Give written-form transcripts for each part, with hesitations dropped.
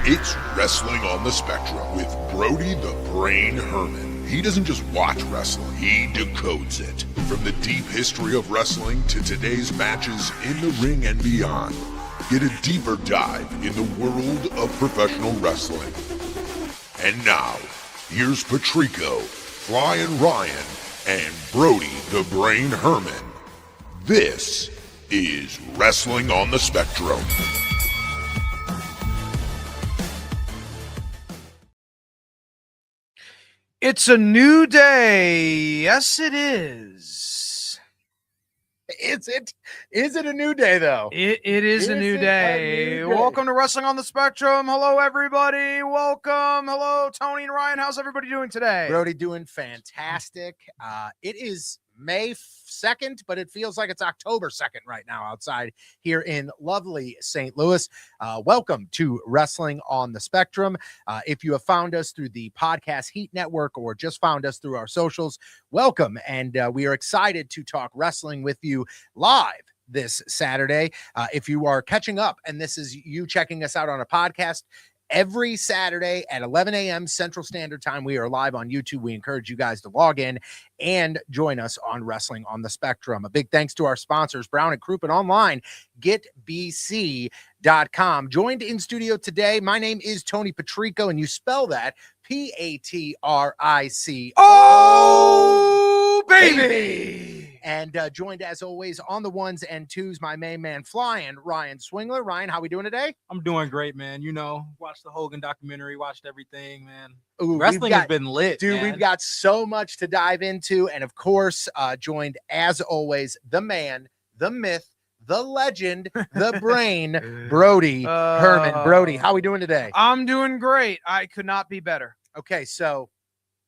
It's Wrestling on the Spectrum with Brody the Brain Herman. He doesn't just watch wrestling, he decodes it. From the deep history of wrestling to today's matches in the ring and beyond. Get a deeper dive in the world of professional wrestling. And now, here's Patrico, Flying Ryan, and Brody the Brain Herman. This is Wrestling on the Spectrum. It's a new day. Yes, it is. Is it a new day, though? It is a new day. Welcome to Wrestling on the Spectrum. Hello, everybody. Welcome. Hello, Tony and Ryan. How's everybody doing today? Brody doing fantastic. It is May 2nd, but it feels like it's October 2nd right now outside here in lovely St. Louis. Welcome to Wrestling on the Spectrum. If you have found us through the Podcast Heat Network or just found us through our socials, welcome. And we are excited to talk wrestling with you live this Saturday. If you are catching up and this is you checking us out on a podcast, every Saturday at 11 a.m. Central Standard Time, we are live on YouTube. We encourage you guys to log in and join us on Wrestling on the Spectrum. A big thanks to our sponsors, Brown & Crouppen Online, GetBC.com. Joined in studio today, my name is Tony Patrico, and you spell that Patrico. Oh, baby! And joined, as always, on the ones and twos, my main man, Flying Ryan Swingler. Ryan, how we doing today? I'm doing great, man. You know, watched the Hogan documentary, watched everything, man. Ooh, Wrestling has been lit, dude. man. We've got so much to dive into, and of course, joined as always, the man, the myth, the legend, the brain, Brody Herman. Brody, how we doing today? I'm doing great. I could not be better. Okay, so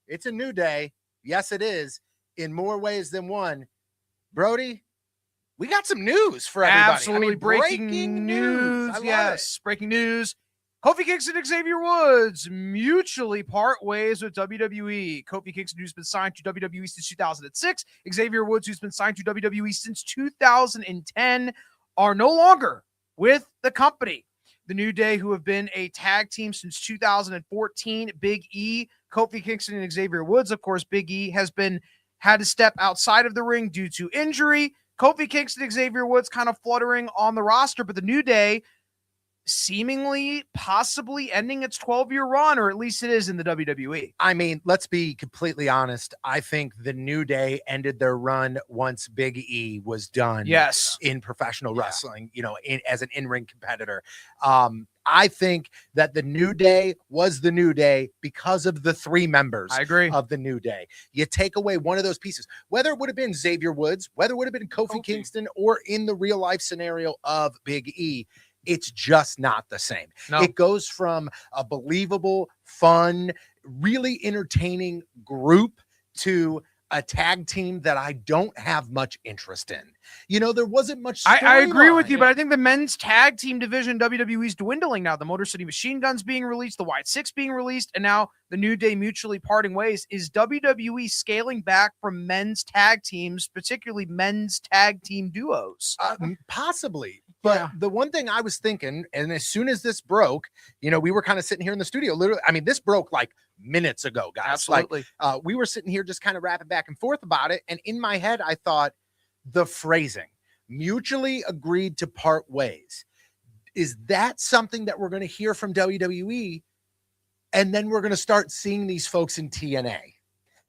it's a new day. Yes, it is, in more ways than one. Brody, we got some news for everybody. Absolutely breaking news. Yes, breaking news. Kofi Kingston and Xavier Woods mutually part ways with WWE. Kofi Kingston, who's been signed to WWE since 2006, Xavier Woods, who's been signed to WWE since 2010, are no longer with the company. The New Day, who have been a tag team since 2014, Big E, Kofi Kingston, and Xavier Woods. Of course, Big E had to step outside of the ring due to injury. Kofi Kingston and Xavier Woods kind of fluttering on the roster, but the New Day seemingly possibly ending its 12-year run, or at least it is in the WWE. I mean, let's be completely honest. I think the New Day ended their run once Big E was done. Yes. In professional wrestling, you know, as an in-ring competitor. I think that the New Day was the New Day because of the three members of the New Day. You take away one of those pieces, whether it would have been Xavier Woods, whether it would have been Kofi Kingston, or in the real life scenario of Big E, it's just not the same. No. It goes from a believable, fun, really entertaining group to a tag team that I don't have much interest in. You know, there wasn't much. I agree with you, but I think the men's tag team division WWE is dwindling now. The Motor City Machine Guns being released, the White Six being released, and now the New Day mutually parting ways. Is WWE scaling back from men's tag teams, particularly men's tag team duos? Possibly. But the one thing I was thinking, and as soon as this broke, you know, we were kind of sitting here in the studio. Literally, I mean, this broke like minutes ago, guys. Absolutely. Like, we were sitting here just kind of rapping back and forth about it. And in my head, I thought the phrasing, mutually agreed to part ways. Is that something that we're going to hear from WWE? And then we're going to start seeing these folks in TNA.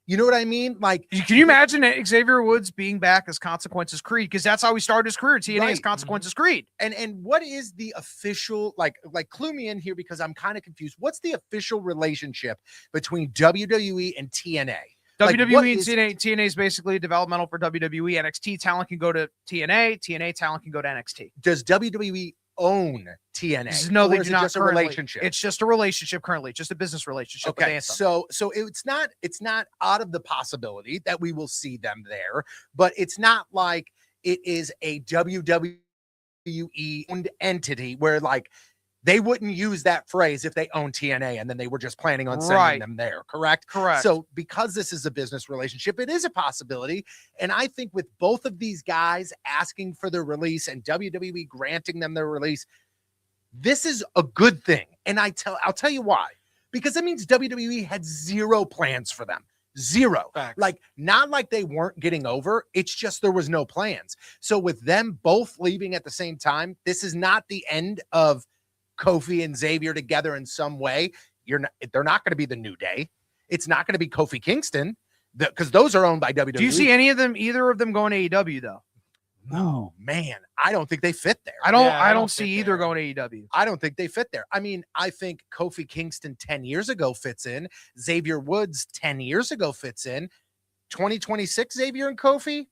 You know what I mean? Like, can you imagine Xavier Woods being back as Consequences Creed? Because that's how he started his career. TNA is Consequences Creed. And what is the official, like clue me in here, because I'm kind of confused. What's the official relationship between WWE and TNA? WWE and TNA is basically developmental for WWE. NXT talent can go to TNA. TNA talent can go to NXT. Does WWE own TNA? No, they do not. Just a relationship. It's just a relationship currently, just a business relationship. Okay, so it's not out of the possibility that we will see them there, but it's not like it is a WWE owned entity where like they wouldn't use that phrase if they own TNA and then they were just planning on sending them there, correct? Correct. So because this is a business relationship, it is a possibility. And I think with both of these guys asking for their release and WWE granting them their release, this is a good thing And I'll tell you why. Because that means WWE had zero plans for them. Zero. Facts. Like, not like they weren't getting over. It's just there was no plans. So with them both leaving at the same time, this is not the end of Kofi and Xavier together in some way. They're not going to be the New Day. It's not going to be Kofi Kingston because those are owned by WWE. Do you see either of them going to AEW though? No, man, I don't think they fit there. I don't see either going to AEW. I don't think they fit there. I mean, I think Kofi Kingston 10 years ago fits in. Xavier Woods 10 years ago fits in. 2026 Xavier and Kofi?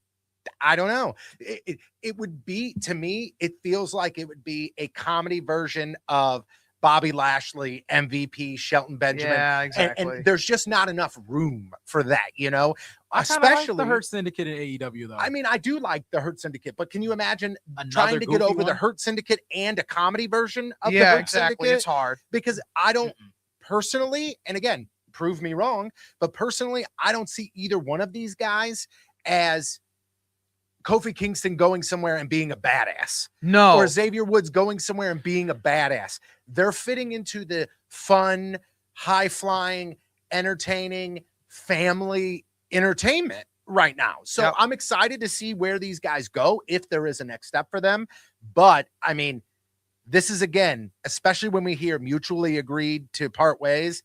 I don't know. It would be, to me, it feels like it would be a comedy version of Bobby Lashley, MVP, Shelton Benjamin. Yeah, exactly. And there's just not enough room for that, you know? I kind of like the Hurt Syndicate in AEW, though. I mean, I do like the Hurt Syndicate, but can you imagine Another trying to get goofy over the one? Hurt Syndicate and a comedy version of the Hurt exactly. Syndicate? It's hard. Because I don't personally, and again, prove me wrong, but personally, I don't see either one of these guys as Kofi Kingston going somewhere and being a badass. No. Or Xavier Woods going somewhere and being a badass. They're fitting into the fun, high-flying, entertaining, family entertainment right now. So Yep. I'm excited to see where these guys go, if there is a next step for them. But, I mean, this is, again, especially when we hear mutually agreed to part ways,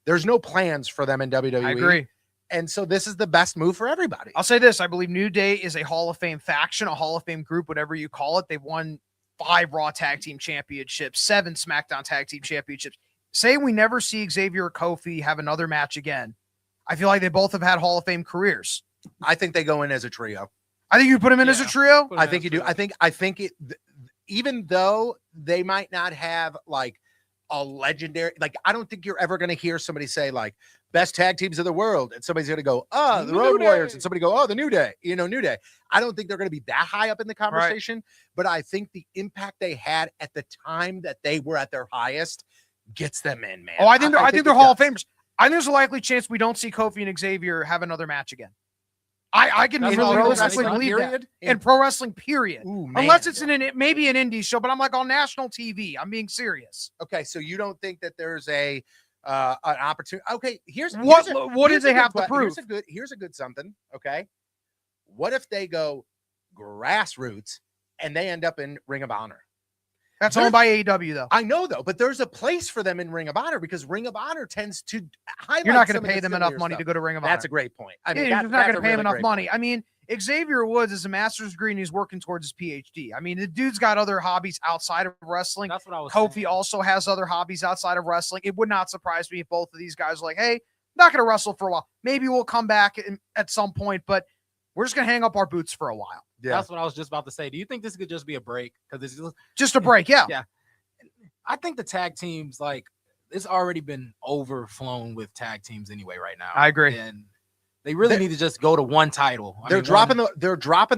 there's no plans for them in WWE. I agree. And so this is the best move for everybody. I'll say this. I believe New Day is a Hall of Fame faction, a Hall of Fame group, whatever you call it. They've won 5 Raw Tag Team Championships, 7 SmackDown Tag Team Championships. Say we never see Xavier or Kofi have another match again. I feel like they both have had Hall of Fame careers. I think they go in as a trio. I think you put them in as a trio. I think you do. I think it, even though they might not have like a legendary, like, I don't think you're ever going to hear somebody say like best tag teams of the world, and somebody's going to go, oh, the Road Warriors, and somebody go, oh, the New Day, New Day. I don't think they're going to be that high up in the conversation, but I think the impact they had at the time that they were at their highest gets them in, man. Oh, I think they're it Hall of does. Famers. I think there's a likely chance we don't see Kofi and Xavier have another match again. I can That's really all realistically wrestling, believe that. period? In pro wrestling, period. Ooh, man. Unless it's maybe an indie show, but I'm like on national TV. I'm being serious. Okay, so you don't think that there's an opportunity? Okay, What do they have to prove? Here's a good something. Okay, what if they go grassroots and they end up in Ring of Honor? That's owned by AEW, though. I know, though, but there's a place for them in Ring of Honor because Ring of Honor tends to highlight. You're not going some to of pay the them enough sillier money stuff. to go to Ring of Honor. That's a great point. I mean, you're just not going to pay him really enough great money. point. I mean, Xavier Woods is a master's degree and he's working towards his PhD. I mean, the dude's got other hobbies outside of wrestling. That's what I was Kofi saying. also has other hobbies outside of wrestling. It would not surprise me if both of these guys are like, hey, not going to wrestle for a while. Maybe we'll come back at some point, but we're just going to hang up our boots for a while. Yeah. That's what I was just about to say. Do you think this could just be a break? Because it's Just a break, yeah. Yeah. I think the tag teams, like, it's already been overflown with tag teams anyway right now. I agree. And they really need to just go to one title. They're dropping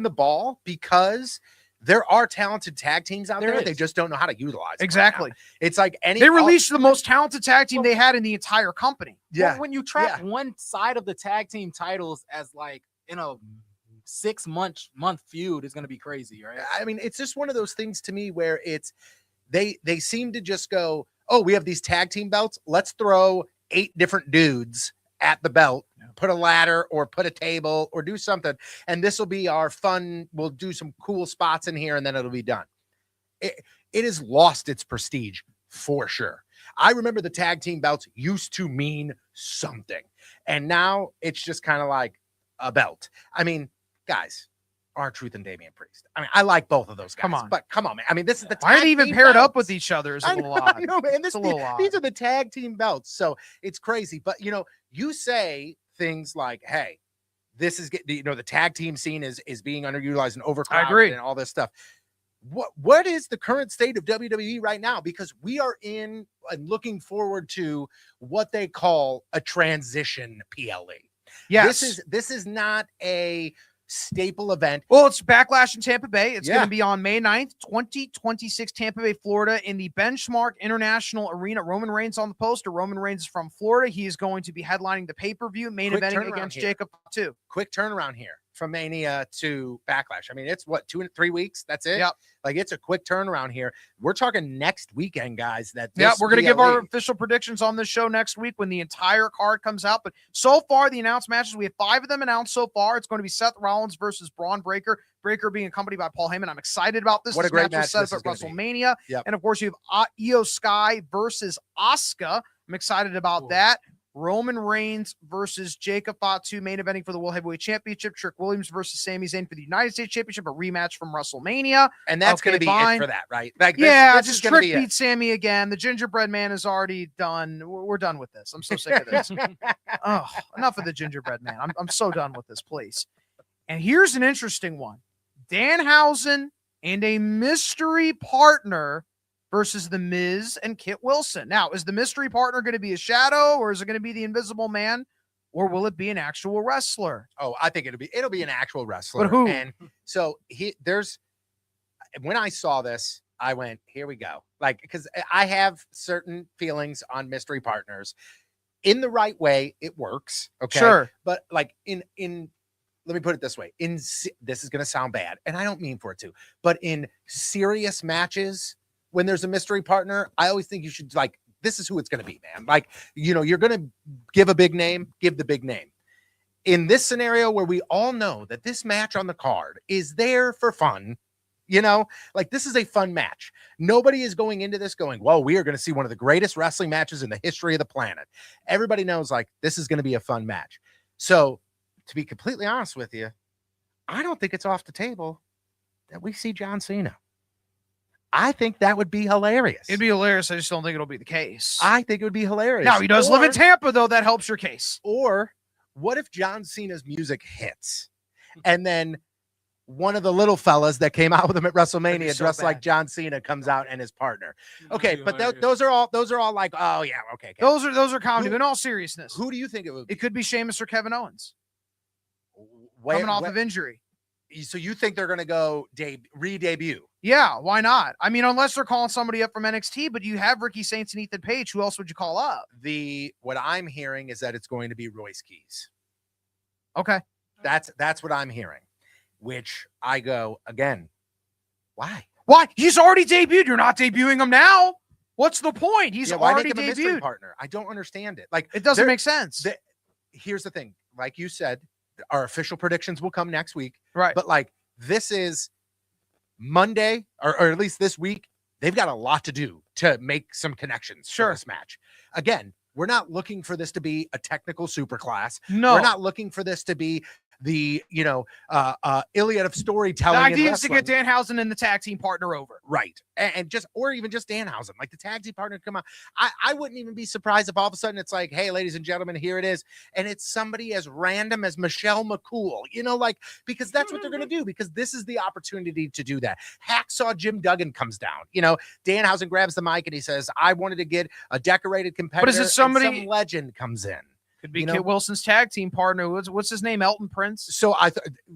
the ball because there are talented tag teams out there. There They is. just don't know how to utilize them. Exactly. Right now. It's like They released the most talented tag team they had in the entire company. Yeah. Well, when you track one side of the tag team titles as like in a 6-month feud, is going to be crazy, right? I mean, it's just one of those things to me where it's they seem to just go, oh, we have these tag team belts. Let's throw 8 different dudes at the belt, put a ladder or put a table or do something. And this will be our fun. We'll do some cool spots in here and then it'll be done. It has lost its prestige for sure. I remember the tag team belts used to mean something. And now it's just kind of like a belt. I mean, guys, R-Truth and Damian Priest. I mean, I like both of those guys. Come on. But come on, man. I mean, this is the Why are tag they even team paired up belts. with each other? Is a I little know, odd. I know, man. It's a little odd. These are the tag team belts. So it's crazy. But, you say things like, hey, this is the tag team scene is being underutilized and overcrowded agree. and all this stuff. What is the current state of WWE right now? Because we are in and looking forward to what they call a transition PLE. Yes. This is not a staple event. Well, it's Backlash in Tampa Bay. It's Yeah. going to be on May 9th, 2026, Tampa Bay, Florida, in the Benchmark International Arena. Roman Reigns on the poster. Roman Reigns is from Florida. He is going to be headlining the pay-per-view, main Quick eventing turnaround against here. Jacob too. Quick turnaround here from Mania to Backlash. I mean, it's what, 2 and 3 weeks? That's it. Yep. Like, it's a quick turnaround here. We're talking next weekend, guys. We're going to give our official predictions on this show next week when the entire card comes out. But so far, the announced matches, we have 5 of them announced so far. It's going to be Seth Rollins versus Braun Breaker. Breaker being accompanied by Paul Heyman. I'm excited about this. What a great match set this up is at gonna be. WrestleMania. Yep. And of course, you have Io Sky versus Asuka. I'm excited about that. Roman Reigns versus Jacob Fatu, main eventing for the World Heavyweight Championship. Trick Williams versus Sami Zayn for the United States Championship, a rematch from WrestleMania. And that's going to be fine. it for that, right? Like, just Trick beat Sammy again. The Gingerbread Man is already done. We're done with this. I'm so sick of this. Oh, enough of the Gingerbread Man. I'm so done with this, please. And here's an interesting one. Danhausen and a mystery partner versus The Miz and Kit Wilson. Now, is the mystery partner going to be a shadow, or is it going to be the Invisible Man, or will it be an actual wrestler? Oh, I think it'll be an actual wrestler. But who? And so when I saw this, I went, here we go. Like, because I have certain feelings on mystery partners. In the right way, it works. Okay. Sure. But like in let me put it this way. This is going to sound bad, and I don't mean for it to, but in serious matches, when there's a mystery partner, I always think you should, like, this is who it's going to be, man. Like, you're going to give a big name, give the big name. In this scenario where we all know that this match on the card is there for fun, like, this is a fun match. Nobody is going into this going, whoa, we are going to see one of the greatest wrestling matches in the history of the planet. Everybody knows, like, this is going to be a fun match. So, to be completely honest with you, I don't think it's off the table that we see John Cena. I think that would be hilarious. It'd be hilarious. I just don't think it'll be the case. I think it would be hilarious. Now, he does live in Tampa, though. That helps your case. Or what if John Cena's music hits and then one of the little fellas that came out with him at WrestleMania dressed like John Cena comes out and his partner? Okay, but those are all like, oh yeah, okay. Those are comedy. In all seriousness, who do you think it would be? It could be Sheamus or Kevin Owens. Coming off of injury. So you think they're going to go re-debut? Yeah, why not? I mean, unless they're calling somebody up from NXT, but you have Ricky Saints and Ethan Page. Who else would you call up? What I'm hearing is that it's going to be Royce Keys. Okay. That's what I'm hearing, which I go, again, why? Why? He's already debuted. You're not debuting him now. What's the point? He's already make him a mystery debuted. Partner. I don't understand it. Like, it doesn't make sense. Here's the thing. Like you said, our official predictions will come next week. Right. But like, this is Monday, or at least this week. They've got a lot to do to make some connections for this match. Again, we're not looking for this to be a technical superclass. No. We're not looking for this to be the Iliad of storytelling. The idea is to get Danhausen and the tag team partner over. Right. And even just Danhausen, like the tag team partner come out. I wouldn't even be surprised if all of a sudden it's like, hey, ladies and gentlemen, here it is. And it's somebody as random as Michelle McCool, because that's what they're going to do, because this is the opportunity to do that. Hacksaw Jim Duggan comes down, Danhausen grabs the mic and he says, I wanted to get a decorated competitor. But is it somebody, some legend comes in. Could be Kit Wilson's tag team partner. What's his name? Elton Prince. So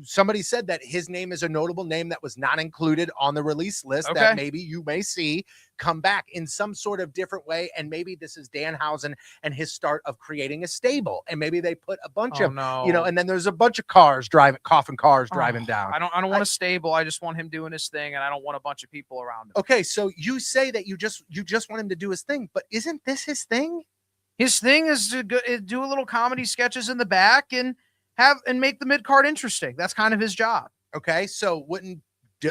somebody said that his name is a notable name that was not included on the release list that maybe you may see come back in some sort of different way. And maybe this is Danhausen and his start of creating a stable. And maybe they put a bunch of, and then there's a bunch of coffin cars driving down. I don't want a stable. I just want him doing his thing, and I don't want a bunch of people around him. Okay, so you say that you just want him to do his thing, but isn't this his thing? His thing is to do a little comedy sketches in the back and make the mid card interesting. That's kind of his job. Okay, so wouldn't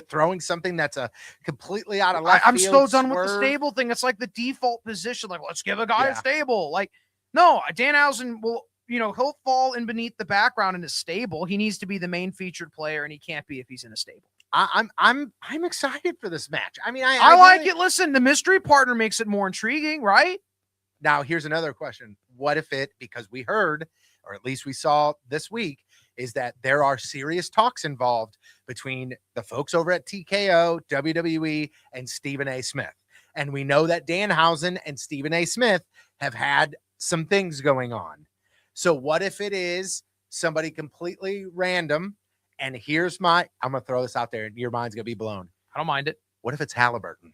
throwing something that's a completely out of left I'm field so done with the stable thing. It's like the default position. Like, let's give a guy a stable. Like, no, Danhausen will, he'll fall in beneath the background in a stable. He needs to be the main featured player, and he can't be if he's in a stable. I'm excited for this match. I mean, I like it. Listen, the mystery partner makes it more intriguing, right? Now, here's another question. What if because we heard, or at least we saw this week, is that there are serious talks involved between the folks over at TKO, WWE, and Stephen A. Smith. And we know that Danhausen and Stephen A. Smith have had some things going on. So what if it is somebody completely random? And I'm going to throw this out there, and your mind's going to be blown. I don't mind it. What if it's Halliburton?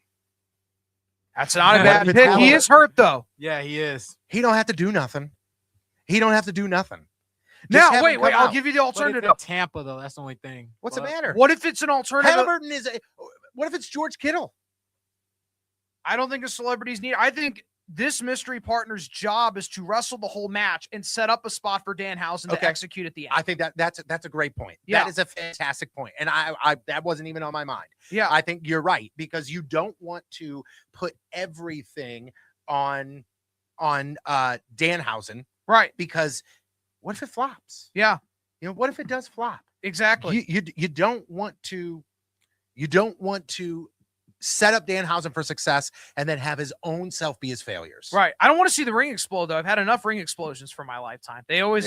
That's not a bad pick. He is hurt, though. Yeah, he is. He don't have to do nothing. Just Now, have wait, him wait. come I'll out. give you the But it's in alternative. Tampa though. That's the only thing. What's the But- matter? What if it's an alternative? Halliburton is. What if it's George Kittle? I don't think a celebrity's needed. I think this mystery partner's job is to wrestle the whole match and set up a spot for Danhausen to Okay. execute at the end. I think that's a great point. Yeah. That is a fantastic point, and I that wasn't even on my mind. Yeah. I think you're right because you don't want to put everything on Danhausen Right. because what if it flops? Yeah. What if it does flop? Exactly. You don't want to set up Danhausen for success and then have his own self be his failures. Right. I don't want to see the ring explode though. I've had enough ring explosions for my lifetime. They always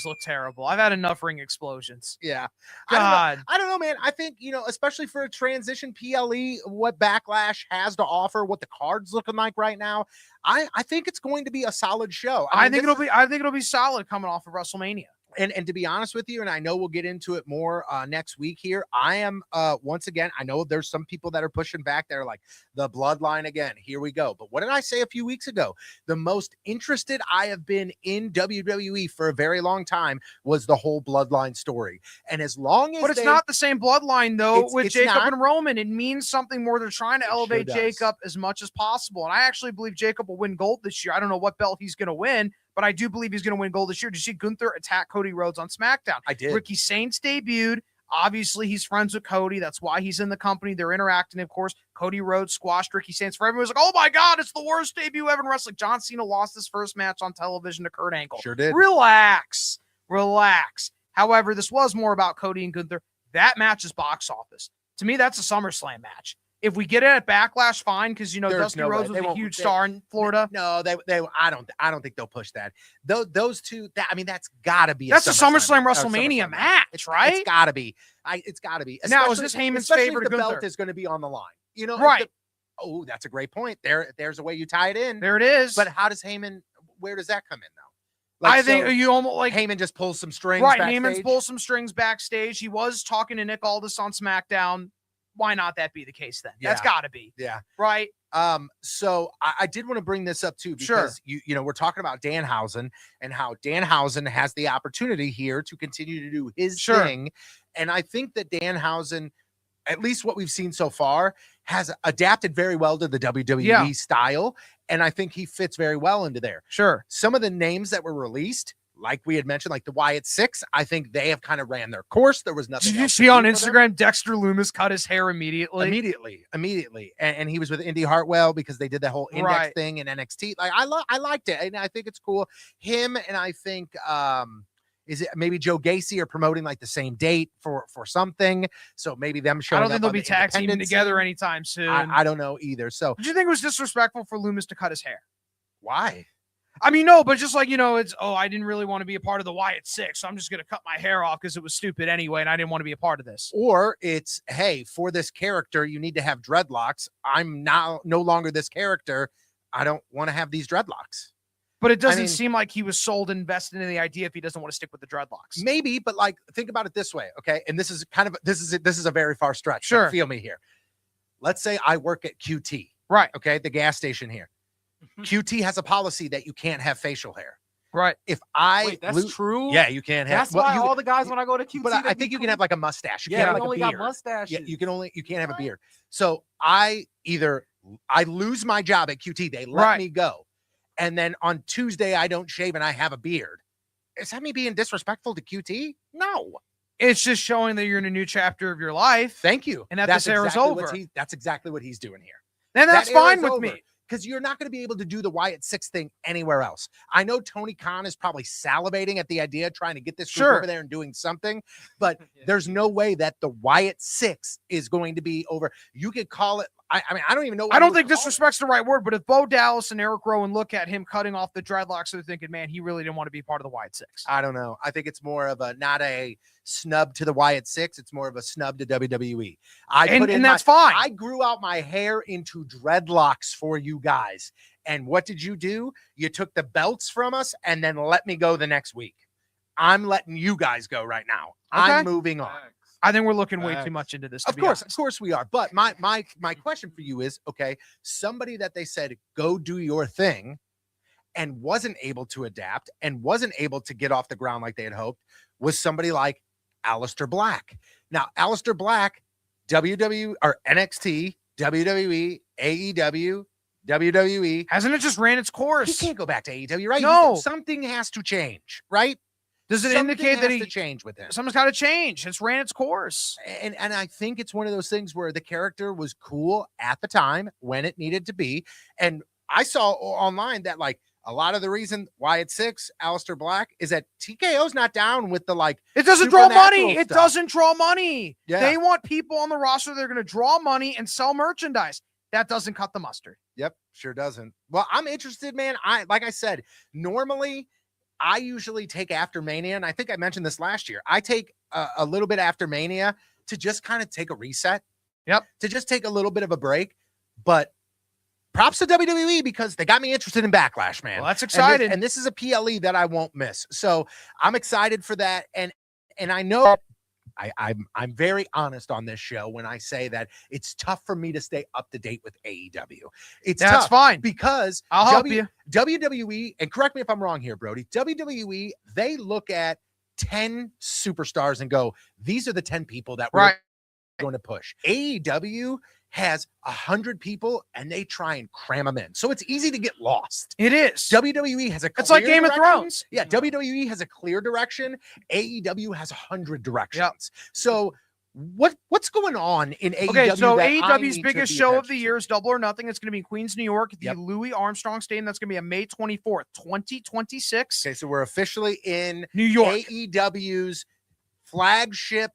look terrible. I've had enough ring explosions. Yeah. God. I don't know, man. I think, especially for a transition PLE, what Backlash has to offer, what the card's looking like right now, I think it's going to be a solid show. I think it'll be solid coming off of WrestleMania. And to be honest with you, and I know we'll get into it more next week here, I am once again, I know there's some people that are pushing back. They're like, the bloodline again, here we go. But what did I say a few weeks ago? The most interested I have been in WWE for a very long time was the whole bloodline story. And as long as But it's not the same bloodline though with it's Jacob not. and Roman. It means something more. They're trying to elevate does. Jacob as much as possible. And I actually believe Jacob will win gold this year. I don't know what belt he's going to win, but I do believe he's going to win gold this year. Did you see Gunther attack Cody Rhodes on SmackDown? I did. Ricky Saints debuted. Obviously, he's friends with Cody. That's why he's in the company. They're interacting. Of course, Cody Rhodes squashed Ricky Saints. For everyone was like, oh my God, it's the worst debut ever in wrestling. John Cena lost his first match on television to Kurt Angle. Sure did. Relax. However, this was more about Cody and Gunther. That match is box office. To me, that's a SummerSlam match. If we get it at Backlash, fine, because There's Dusty no way. Rhodes was They a won't- huge they- star in Florida. No, I don't think they'll push that. Those two, that's gotta be. That's a SummerSlam or WrestleMania match, right? It's gotta be. It's gotta be. Now, is Especially- this Heyman's especially if favorite the to Gunther? belt is going to be on the line. If Right. oh, that's a great point. There's a way you tie it in. There it is. But how does Heyman? Where does that come in though? I think you almost like Heyman just pulls some strings. right. Backstage. Heyman's pulled some strings backstage. He was talking to Nick Aldis on SmackDown. Why not that be the case then? That's Yeah. got to be Yeah. right. So I did want to bring this up too Sure. because we're talking about Danhausen and how Danhausen has the opportunity here to continue to do his Sure. thing, and I think that Danhausen, at least what we've seen so far, has adapted very well to the WWE Yeah. style, and I think he fits very well into there. Sure. Some of the names that were released, like we had mentioned, like the Wyatt Six, I think they have kind of ran their course. There was nothing. Did you else to see on do for them. Instagram Dexter Loomis cut his hair immediately? Immediately, and he was with Indy Hartwell because they did the whole index Right. thing in NXT. Like I liked it, and I think it's cool. Him and I think is it maybe Joe Gacy are promoting like the same date for something, so maybe them I showing. don't think up they'll on be the tag teaming independent together scene. anytime soon. I don't know either. So Did you think it was disrespectful for Loomis to cut his hair? why? I mean, no, but just like, it's, I didn't really want to be a part of the Wyatt Six, so I'm just going to cut my hair off because it was stupid anyway, and I didn't want to be a part of this. Or it's, hey, for this character, you need to have dreadlocks. I'm now no longer this character. I don't want to have these dreadlocks. But it doesn't mean- seem like he was sold and invested in the idea if he doesn't want to stick with the dreadlocks. Maybe, but like, think about it this way, okay? And this is a very far stretch. but Sure. feel me here. Let's say I work at QT, Right, okay, the gas station here. QT has a policy that you can't have facial hair. right. If I Wait, that's true. yeah, you can't have. That's why you, all the guys when I go to QT, but I they think be you can have like a mustache. You yeah, can't we have only like a got beard. mustaches. Yeah, you can't have a beard. So I lose my job at QT. They let Right. me go, and then on Tuesday I don't shave and I have a beard. Is that me being disrespectful to QT? No. It's just showing that you're in a new chapter of your life. Thank you. And that this era is over. That's exactly what he's doing here. And that's That era fine is with over. me. Because you're not going to be able to do the Wyatt Six thing anywhere else. I know Tony Khan is probably salivating at the idea, trying to get this group Sure. over there and doing something, but Yeah. there's no way that the Wyatt Six is going to be over. You could call it. I mean, I don't even know. What I you don't would think call it. disrespect's the right word, but if Bo Dallas and Eric Rowan look at him cutting off the dreadlocks, they're thinking, man, he really didn't want to be part of the Wyatt Six. I don't know. I think it's more of a not a snub to the Wyatt Six. It's more of a snub to WWE. And that's fine. I grew out my hair into dreadlocks for you guys. And what did you do? You took the belts from us and then let me go the next week. I'm letting you guys go right now. Okay. I'm moving on. Facts. I think we're looking way too Facts. much into this. To Of be course honest. we are. But my question for you is, okay, somebody that they said, go do your thing. and wasn't able to adapt and wasn't able to get off the ground like they had hoped was somebody like Aleister Black. Now, Aleister Black, WWE or NXT, WWE, AEW, WWE. Hasn't it just ran its course? He can't go back to AEW, right? No. Something has to change, right? Does it Something indicate that has he to change with him? Something's got to change? It's ran its course. And I think it's one of those things where the character was cool at the time when it needed to be. And I saw online that like a lot of the reason why it's 6, Aleister Black, is that TKO's not down with the like. It doesn't draw money. supernatural It stuff. doesn't draw money. Yeah. They want people on the roster. They're going to draw money and sell merchandise. That doesn't cut the mustard. Yep, sure doesn't. Well, I'm interested, man. Like I said, normally I usually take after Mania, and I think I mentioned this last year. I take a little bit after Mania to just kind of take a reset. Yep. To just take a little bit of a break. But props to WWE because they got me interested in Backlash, man. Well, that's exciting. And this is a PLE that I won't miss. So I'm excited for that. And I know I'm very honest on this show when I say that it's tough for me to stay up to date with AEW. It's That's tough fine. because I'll help you. WWE, and correct me if I'm wrong here, Brody, WWE, they look at 10 superstars and go, these are the 10 people that we're going to push. AEW has 100 people and they try and cram them in. So it's easy to get lost. It is. WWE has a clear It's like Game of direction. Thrones. Yeah, WWE has a clear direction. AEW has 100 directions. So what's going on in AEW? Okay, so that I AEW's need to biggest pay show of attention the to? year is Double or Nothing. It's going to be in Queens, New York, at the Yep. Louis Armstrong Stadium. That's going to be on May 24th, 2026. Okay, so we're officially in New York. AEW's flagship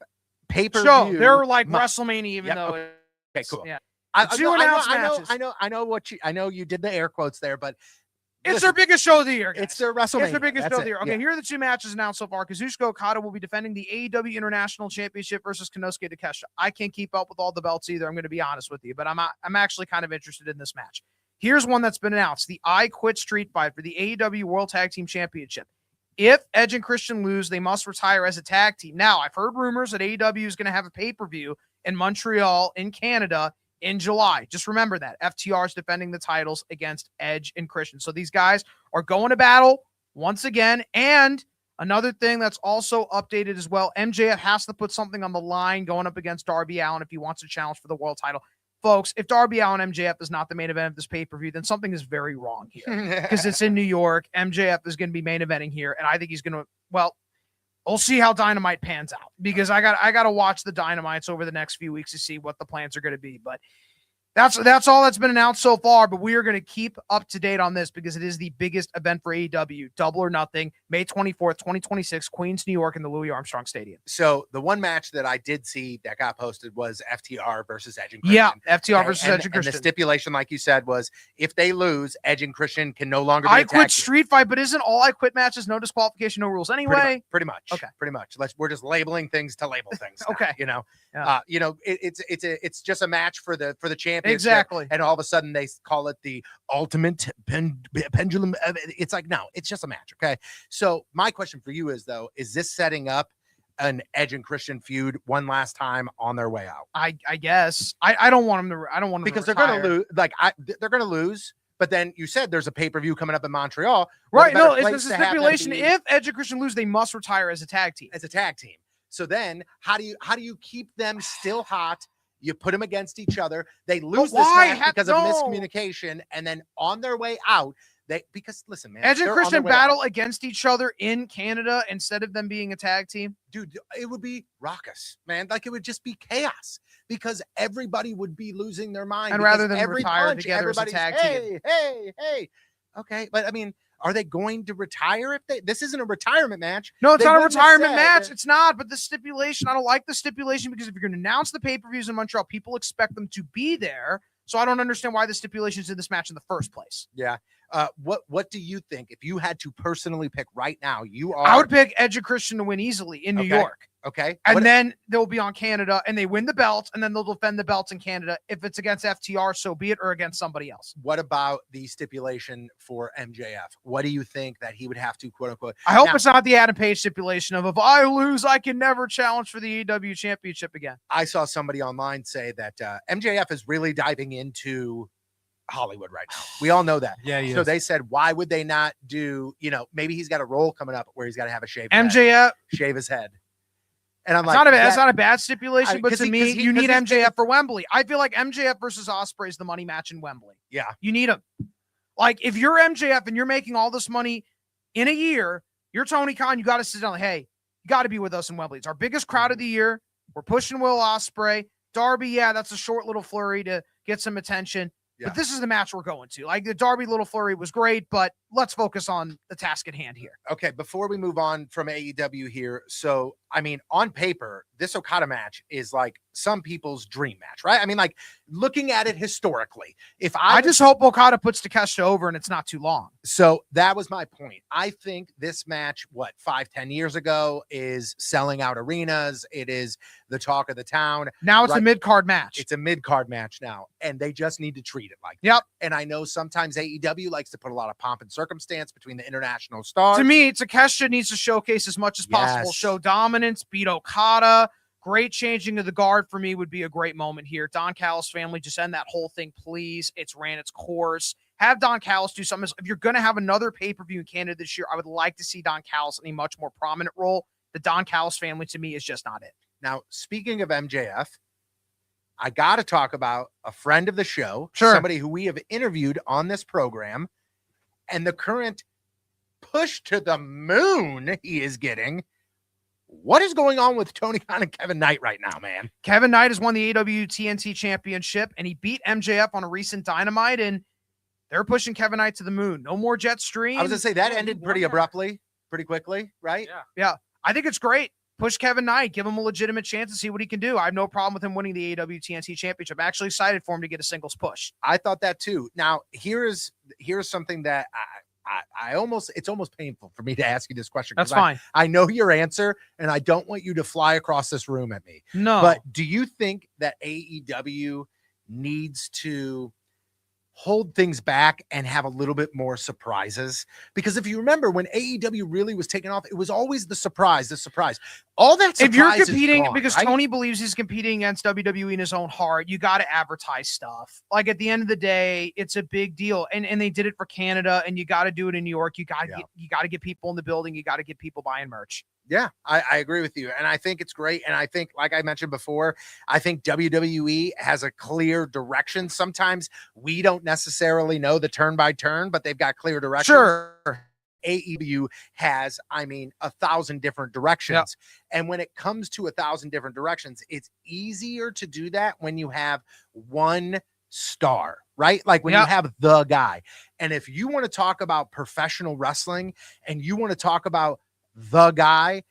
pay-per-view. Show. They're like month. WrestleMania, even Yep, though Okay, cool. yeah. I Two know, announced I know, matches. I know what you. I know you did the air quotes there, but It's listen, their biggest show of the year, guys. it's their WrestleMania. It's their biggest That's show of the it. year. Okay, Yeah. here are the 2 matches announced so far. Kazuchika Okada will be defending the AEW International Championship versus Konosuke Takeshita. I can't keep up with all the belts either. I'm going to be honest with you, but I'm actually kind of interested in this match. Here's one that's been announced: the I Quit Street Fight for the AEW World Tag Team Championship. If Edge and Christian lose, they must retire as a tag team. Now, I've heard rumors that AEW is going to have a pay-per-view in Montreal, in Canada, in July. Just remember that. FTR is defending the titles against Edge and Christian. So these guys are going to battle once again. And another thing that's also updated as well, MJF has to put something on the line going up against Darby Allin if he wants to challenge for the world title. Folks, if Darby Allin MJF is not the main event of this pay-per-view, then something is very wrong here. Because it's in New York. MJF is going to be main eventing here. And I think he's going to, well, we'll see how Dynamite pans out, because I got to watch the Dynamites over the next few weeks to see what the plans are going to be. But that's all that's been announced so far. But we are going to keep up to date on this because it is the biggest event for AEW. Double or Nothing, May 24th, 2026, Queens, New York, in the Louis Armstrong Stadium. So the one match that I did see that got posted was FTR versus Edge and Christian. Yeah, FTR Okay, versus Edge and Christian. And the stipulation, like you said, was if they lose, Edge and Christian can no longer be I a tag Quit team. Street Fight, but isn't all I Quit matches no disqualification, no rules anyway? Pretty much. Okay. Pretty much. We're just labeling things to label things. now, Okay. You know. Yeah. It's just a match for the championship. Exactly. And all of a sudden they call it the ultimate pendulum. It's like, no, it's just a match. Okay. So my question for you is, though, is this setting up an Edge and Christian feud one last time on their way out? I guess I don't want them to. I don't want them Because to they're going to retire. lose. They're going to lose. But then you said there's a pay-per-view coming up in Montreal. Right? What a No, better it's place a to have them stipulation. be If Edge and Christian lose, they must retire as a tag team. as a tag team. So then how do you keep them still hot? You put them against each other. They lose this why? match because of No. miscommunication, and then on their way out, because listen, man, Edge and they're on Christian their way out. battle against each other in Canada instead of them being a tag team. Dude, it would be raucous, man. Like, it would just be chaos because everybody would be losing their mind. And because rather than every retire punch, together as a everybody's, tag team. Hey. Okay, but I mean, are they going to retire if this isn't a retirement match? No, it's They not a wouldn't have retirement said match. that- It's not. But the stipulation, I don't like the stipulation because if you're going to announce the pay-per-views in Montreal, people expect them to be there. So I don't understand why the stipulation's in this match in the first place. Yeah. What do you think if you had to personally pick right now? I would pick Edge and Christian to win easily in New Okay. York. Okay. And then they'll be on Canada and they win the belts and then they'll defend the belts in Canada. If it's against FTR, so be it, or against somebody else. What about the stipulation for MJF? What do you think that he would have to, quote unquote? I hope Now- it's not the Adam Page stipulation of if I lose, I can never challenge for the AEW championship again. I saw somebody online say that MJF is really diving into Hollywood right now. We all know that. Yeah, he So is. they said, why would they not do, maybe he's got a role coming up where he's got to have a shave MJF. shave his head. And I'm That's like, that's not a bad stipulation, but 'cause to he- me, 'cause he- you 'cause need he's MJF for Wembley. I feel like MJF versus Ospreay is the money match in Wembley. yeah. You need him. Like, if you're MJF and you're making all this money in a year, you're Tony Khan, you got to sit down. Hey, you got to be with us in Wembley. It's our biggest crowd of the year. We're pushing Will Ospreay. Darby, yeah, that's a short little flurry to get some attention. Yeah. But this is the match we're going to. Like, the Darby little flurry was great, but let's focus on the task at hand here. Okay, before we move on from AEW here, so I mean, on paper, this Okada match is like some people's dream match, right? I mean, like looking at it historically, if I was- just hope Okada puts Takeshita over and it's not too long. so that was my point. I think this match, 5-10 years ago, is selling out arenas. It is the talk of the town. Now it's a Right. mid-card match. It's a mid-card match now, and they just need to treat it like that. Yep. And I know sometimes AEW likes to put a lot of pomp and circumstance between the international stars. To me, Takeshita needs to showcase as much as possible. Yes. Show dominance, beat Okada. Great changing of the guard for me would be a great moment here. Don Callis family, just end that whole thing, please. It's ran its course. Have Don Callis do something. If you're going to have another pay-per-view in Canada this year, I would like to see Don Callis in a much more prominent role. The Don Callis family, to me, is just not it. Now, speaking of MJF, I got to talk about a friend of the show, Sure. somebody who we have interviewed on this program, and the current push to the moon he is getting. What is going on with Tony Khan and Kevin Knight right now, man? Kevin Knight has won the AW TNT Championship, and he beat MJF on a recent Dynamite, and they're pushing Kevin Knight to the moon. No more jet stream. I was going to say that Yeah, ended he pretty won that. abruptly, pretty quickly, right? Yeah. I think it's great. Push Kevin Knight, give him a legitimate chance to see what he can do. I have no problem with him winning the AW TNT Championship. I'm actually excited for him to get a singles push. I thought that too. Now, here's something that I almost, it's almost painful for me to ask you this question. 'Cause That's fine. I know your answer, and I don't want you to fly across this room at me. No. But do you think that AEW needs to hold things back and have a little bit more surprises? Because if you remember when AEW really was taking off, it was always the surprise. All that surprise if you're is competing, gone, because right? Tony believes he's competing against WWE in his own heart, you got to advertise stuff. Like at the end of the day, it's a big deal. And they did it for Canada, and you got to do it in New York. You got to get people in the building. You got to get people buying merch. Yeah, I agree with you. And I think it's great. And I think, like I mentioned before, I think WWE has a clear direction. Sometimes we don't necessarily know the turn by turn, but they've got clear direction. Sure. AEW has, 1,000 different directions. And when it comes to 1,000 different directions, it's easier to do that when you have one star, right? Like when you have the guy. And if you want to talk about professional wrestling and you want to talk about the guy,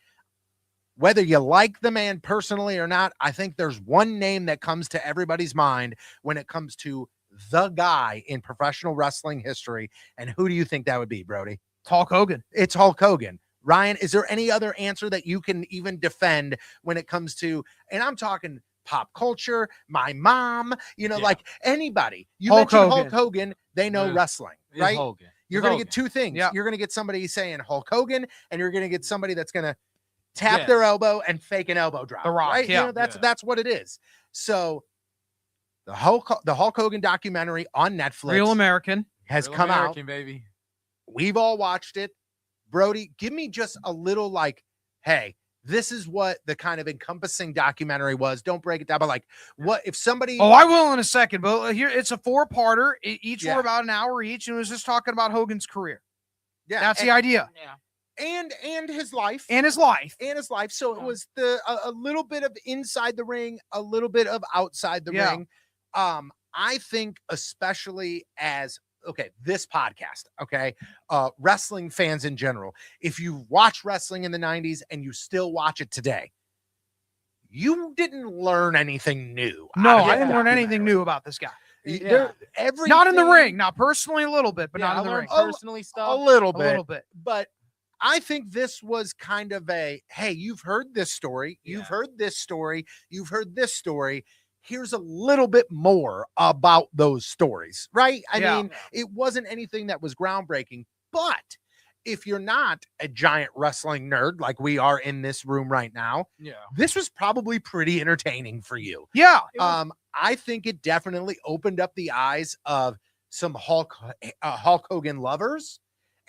whether you like the man personally or not, I think there's one name that comes to everybody's mind when it comes to the guy in professional wrestling history. And who do you think that would be, Brody? Hulk Hogan. It's Hulk Hogan. Ryan, is there any other answer that you can even defend when it comes to, and I'm talking pop culture, my mom, like anybody. You Hulk mentioned Hogan. Hulk Hogan, they know Yeah. wrestling, It's right? Hogan. You're It's going to Hogan. get two things. Yeah. You're going to get somebody saying Hulk Hogan, and you're going to get somebody that's going to tap Yeah. their elbow and fake an elbow drop. The Rock, right? yeah. That's what it is. So the Hulk Hogan documentary on Netflix Real American. has Real come American, out. baby. We've all watched it. Brody, give me just a little hey, this is what the kind of encompassing documentary was. Don't break it down, but what if somebody? Oh, I will in a second. But here, it's a 4-parter. Each Yeah. were about an hour each, and it was just talking about Hogan's career. yeah, That's the idea. Yeah. and his life. And his life. So it Yeah. was a little bit of inside the ring, a little bit of outside the Yeah. ring. I think especially as this podcast, wrestling fans in general, if you watch wrestling in the 90s and you still watch it today, you didn't learn anything new. No, out of I that didn't learn anything documentary. new about this guy. Not in Not in the ring. Not personally, a little bit, but Yeah, not I in the learned ring. personally A stuff. little A bit. little bit. But I think this was kind of hey, you've heard this story. You've Yeah. heard this story. You've heard this story. Here's a little bit more about those stories, right? I Yeah. mean, it wasn't anything that was groundbreaking, but if you're not a giant wrestling nerd like we are in this room right now, Yeah. this was probably pretty entertaining for you. Yeah. It was- I think it definitely opened up the eyes of some Hulk Hogan lovers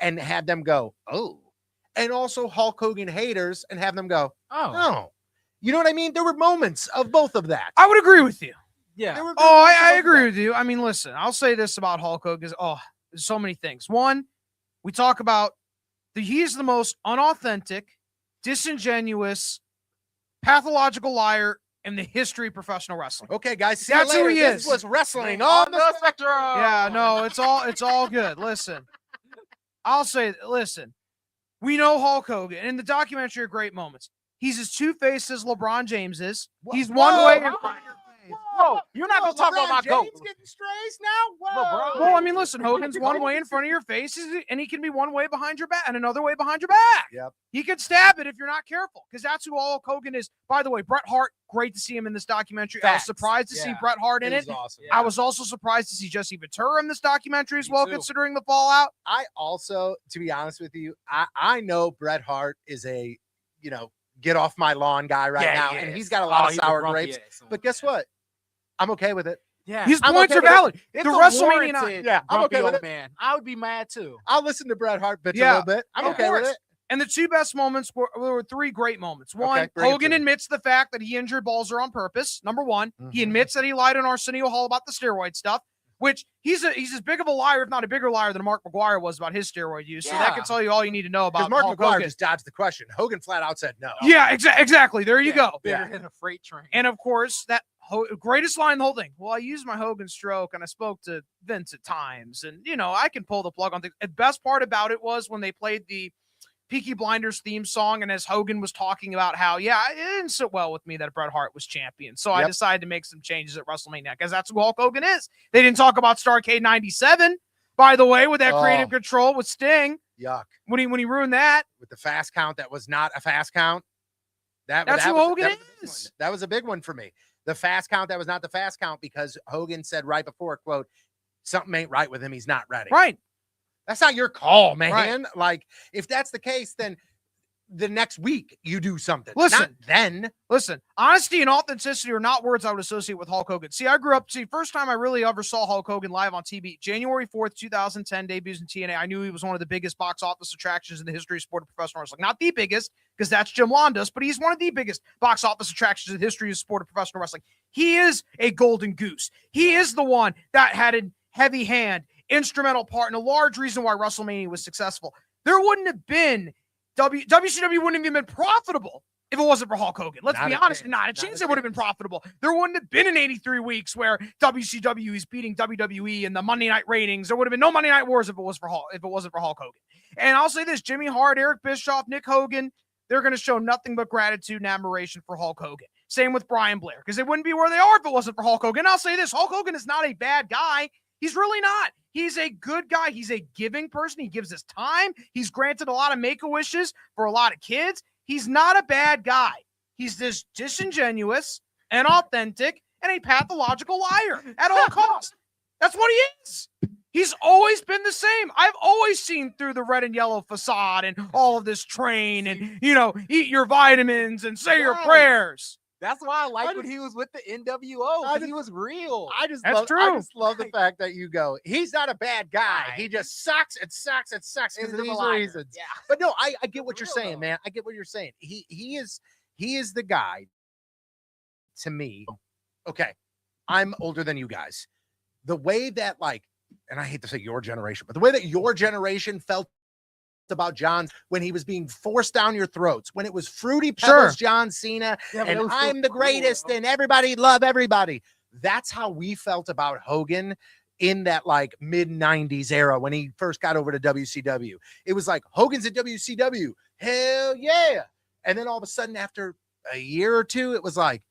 and had them go, oh, and also Hulk Hogan haters and have them go, oh. You know what I mean? There were moments of both of that. I would agree with you. Yeah. I agree with you. I mean, listen, I'll say this about Hulk Hogan. There's so many things. One, we talk about he's the most unauthentic, disingenuous, pathological liar in the history of professional wrestling. Okay, guys, see That's you later. who he This is. was wrestling on the Spectrum. Yeah, no, it's all good. Listen, I'll say, listen, we know Hulk Hogan, and in the documentary are great moments. He's as two-faced as LeBron James is. He's one way. Whoa, you're not going to talk about my GOAT. Getting strays now? Whoa. Well, I mean, listen, Hogan's one way in front of your face, and he can be one way behind your back and another way behind your back. Yep. He could stab it if you're not careful, because that's who Hulk Hogan is. By the way, Bret Hart, great to see him in this documentary. I was Facts. surprised to see Bret Hart in it. Awesome. I was also surprised to see Jesse Ventura in this documentary as Me well, too. considering the fallout. I also, to be honest with you, I know Bret Hart is a, get off my lawn guy now, and he's got a lot of sour grapes. But guess what? I'm okay with it. Yeah, His I'm points okay are with it. valid. It's The a WrestleMania warranted Yeah, I'm grumpy okay with old it. man. I would be mad too. I'll listen to Bret Hart bitch a Yeah, little bit. I'm of okay with course. it. And the two best moments were three great moments. One, Okay, bring it Hogan to me. admits the fact that he injured Balzer on purpose. Number one, he Mhm. admits that he lied in Arsenio Hall about the steroid stuff, which he's as big of a liar, if not a bigger liar, than Mark McGuire was about his steroid use. So that Yeah. can tell you all you need to know Because about Mark Hulk McGuire Hogan. just dodged the question. Hogan flat out said no. Yeah, exactly. There you go. Bigger than a freight train. And of course, that greatest line in the whole thing. Well, I used my Hogan stroke and I spoke to Vince at times. And, I can pull the plug on things. The best part about it was when they played the Peaky Blinders theme song. And as Hogan was talking about how, it didn't sit well with me that Bret Hart was champion. So I decided to make some changes at WrestleMania because that's who Hulk Hogan is. They didn't talk about Starrcade 97, by the way, with that creative control with Sting. Yuck. When he ruined that. With the fast count that was not a fast count. That's who Hogan is. That was a big one for me. The fast count that was not the fast count because Hogan said right before, quote, something ain't right with him. He's not ready. Right. That's not your call, man. Right. Like, if that's the case, then the next week you do something. Listen. Not then. Listen, honesty and authenticity are not words I would associate with Hulk Hogan. See, I grew up, first time I really ever saw Hulk Hogan live on TV, January 4th, 2010, debuts in TNA. I knew he was one of the biggest box office attractions in the history of sport of professional wrestling. Not the biggest, because that's Jim Londos, but he's one of the biggest box office attractions in the history of sport of professional wrestling. He is a golden goose. He is the one that had a heavy hand, instrumental part, and a large reason why WrestleMania was successful. There wouldn't have been WCW wouldn't have even been profitable if it wasn't for Hulk Hogan. Let's be honest, not a chance it would have been profitable. There wouldn't have been an 83 weeks where WCW is beating WWE in the Monday night ratings. There would have been no Monday Night Wars if it wasn't for Hulk Hogan. And I'll say this, Jimmy Hart, Eric Bischoff, Nick Hogan, they're going to show nothing but gratitude and admiration for Hulk Hogan. Same with Brian Blair, because they wouldn't be where they are if it wasn't for Hulk Hogan. I'll say this, Hulk Hogan is not a bad guy. He's really not. He's a good guy. He's a giving person. He gives his time. He's granted a lot of make-a-wishes for a lot of kids. He's not a bad guy. He's this disingenuous and authentic and a pathological liar at all costs. That's what he is. He's always been the same. I've always seen through the red and yellow facade and all of this train and, eat your vitamins and say your prayers. That's why I like when he was with the NWO, because he was real. I just true. love the fact that you go, he's not a bad guy. He just sucks. It sucks because of these reasons. Yeah. But no, I get what you're Real, saying, though. man. I get what you're saying. He is the guy to me. Okay, I'm older than you guys. The way that, like, and I hate to say your generation, but the way that your generation felt about John when he was being forced down your throats, when it was Fruity Pebbles, John Cena, Yeah, but and it was so I'm the cool, greatest, though. and everybody love everybody. That's how we felt about Hogan in that like mid 90s era when he first got over to WCW. It was like, Hogan's at WCW. Hell yeah. And then all of a sudden, after a year or two, it was like,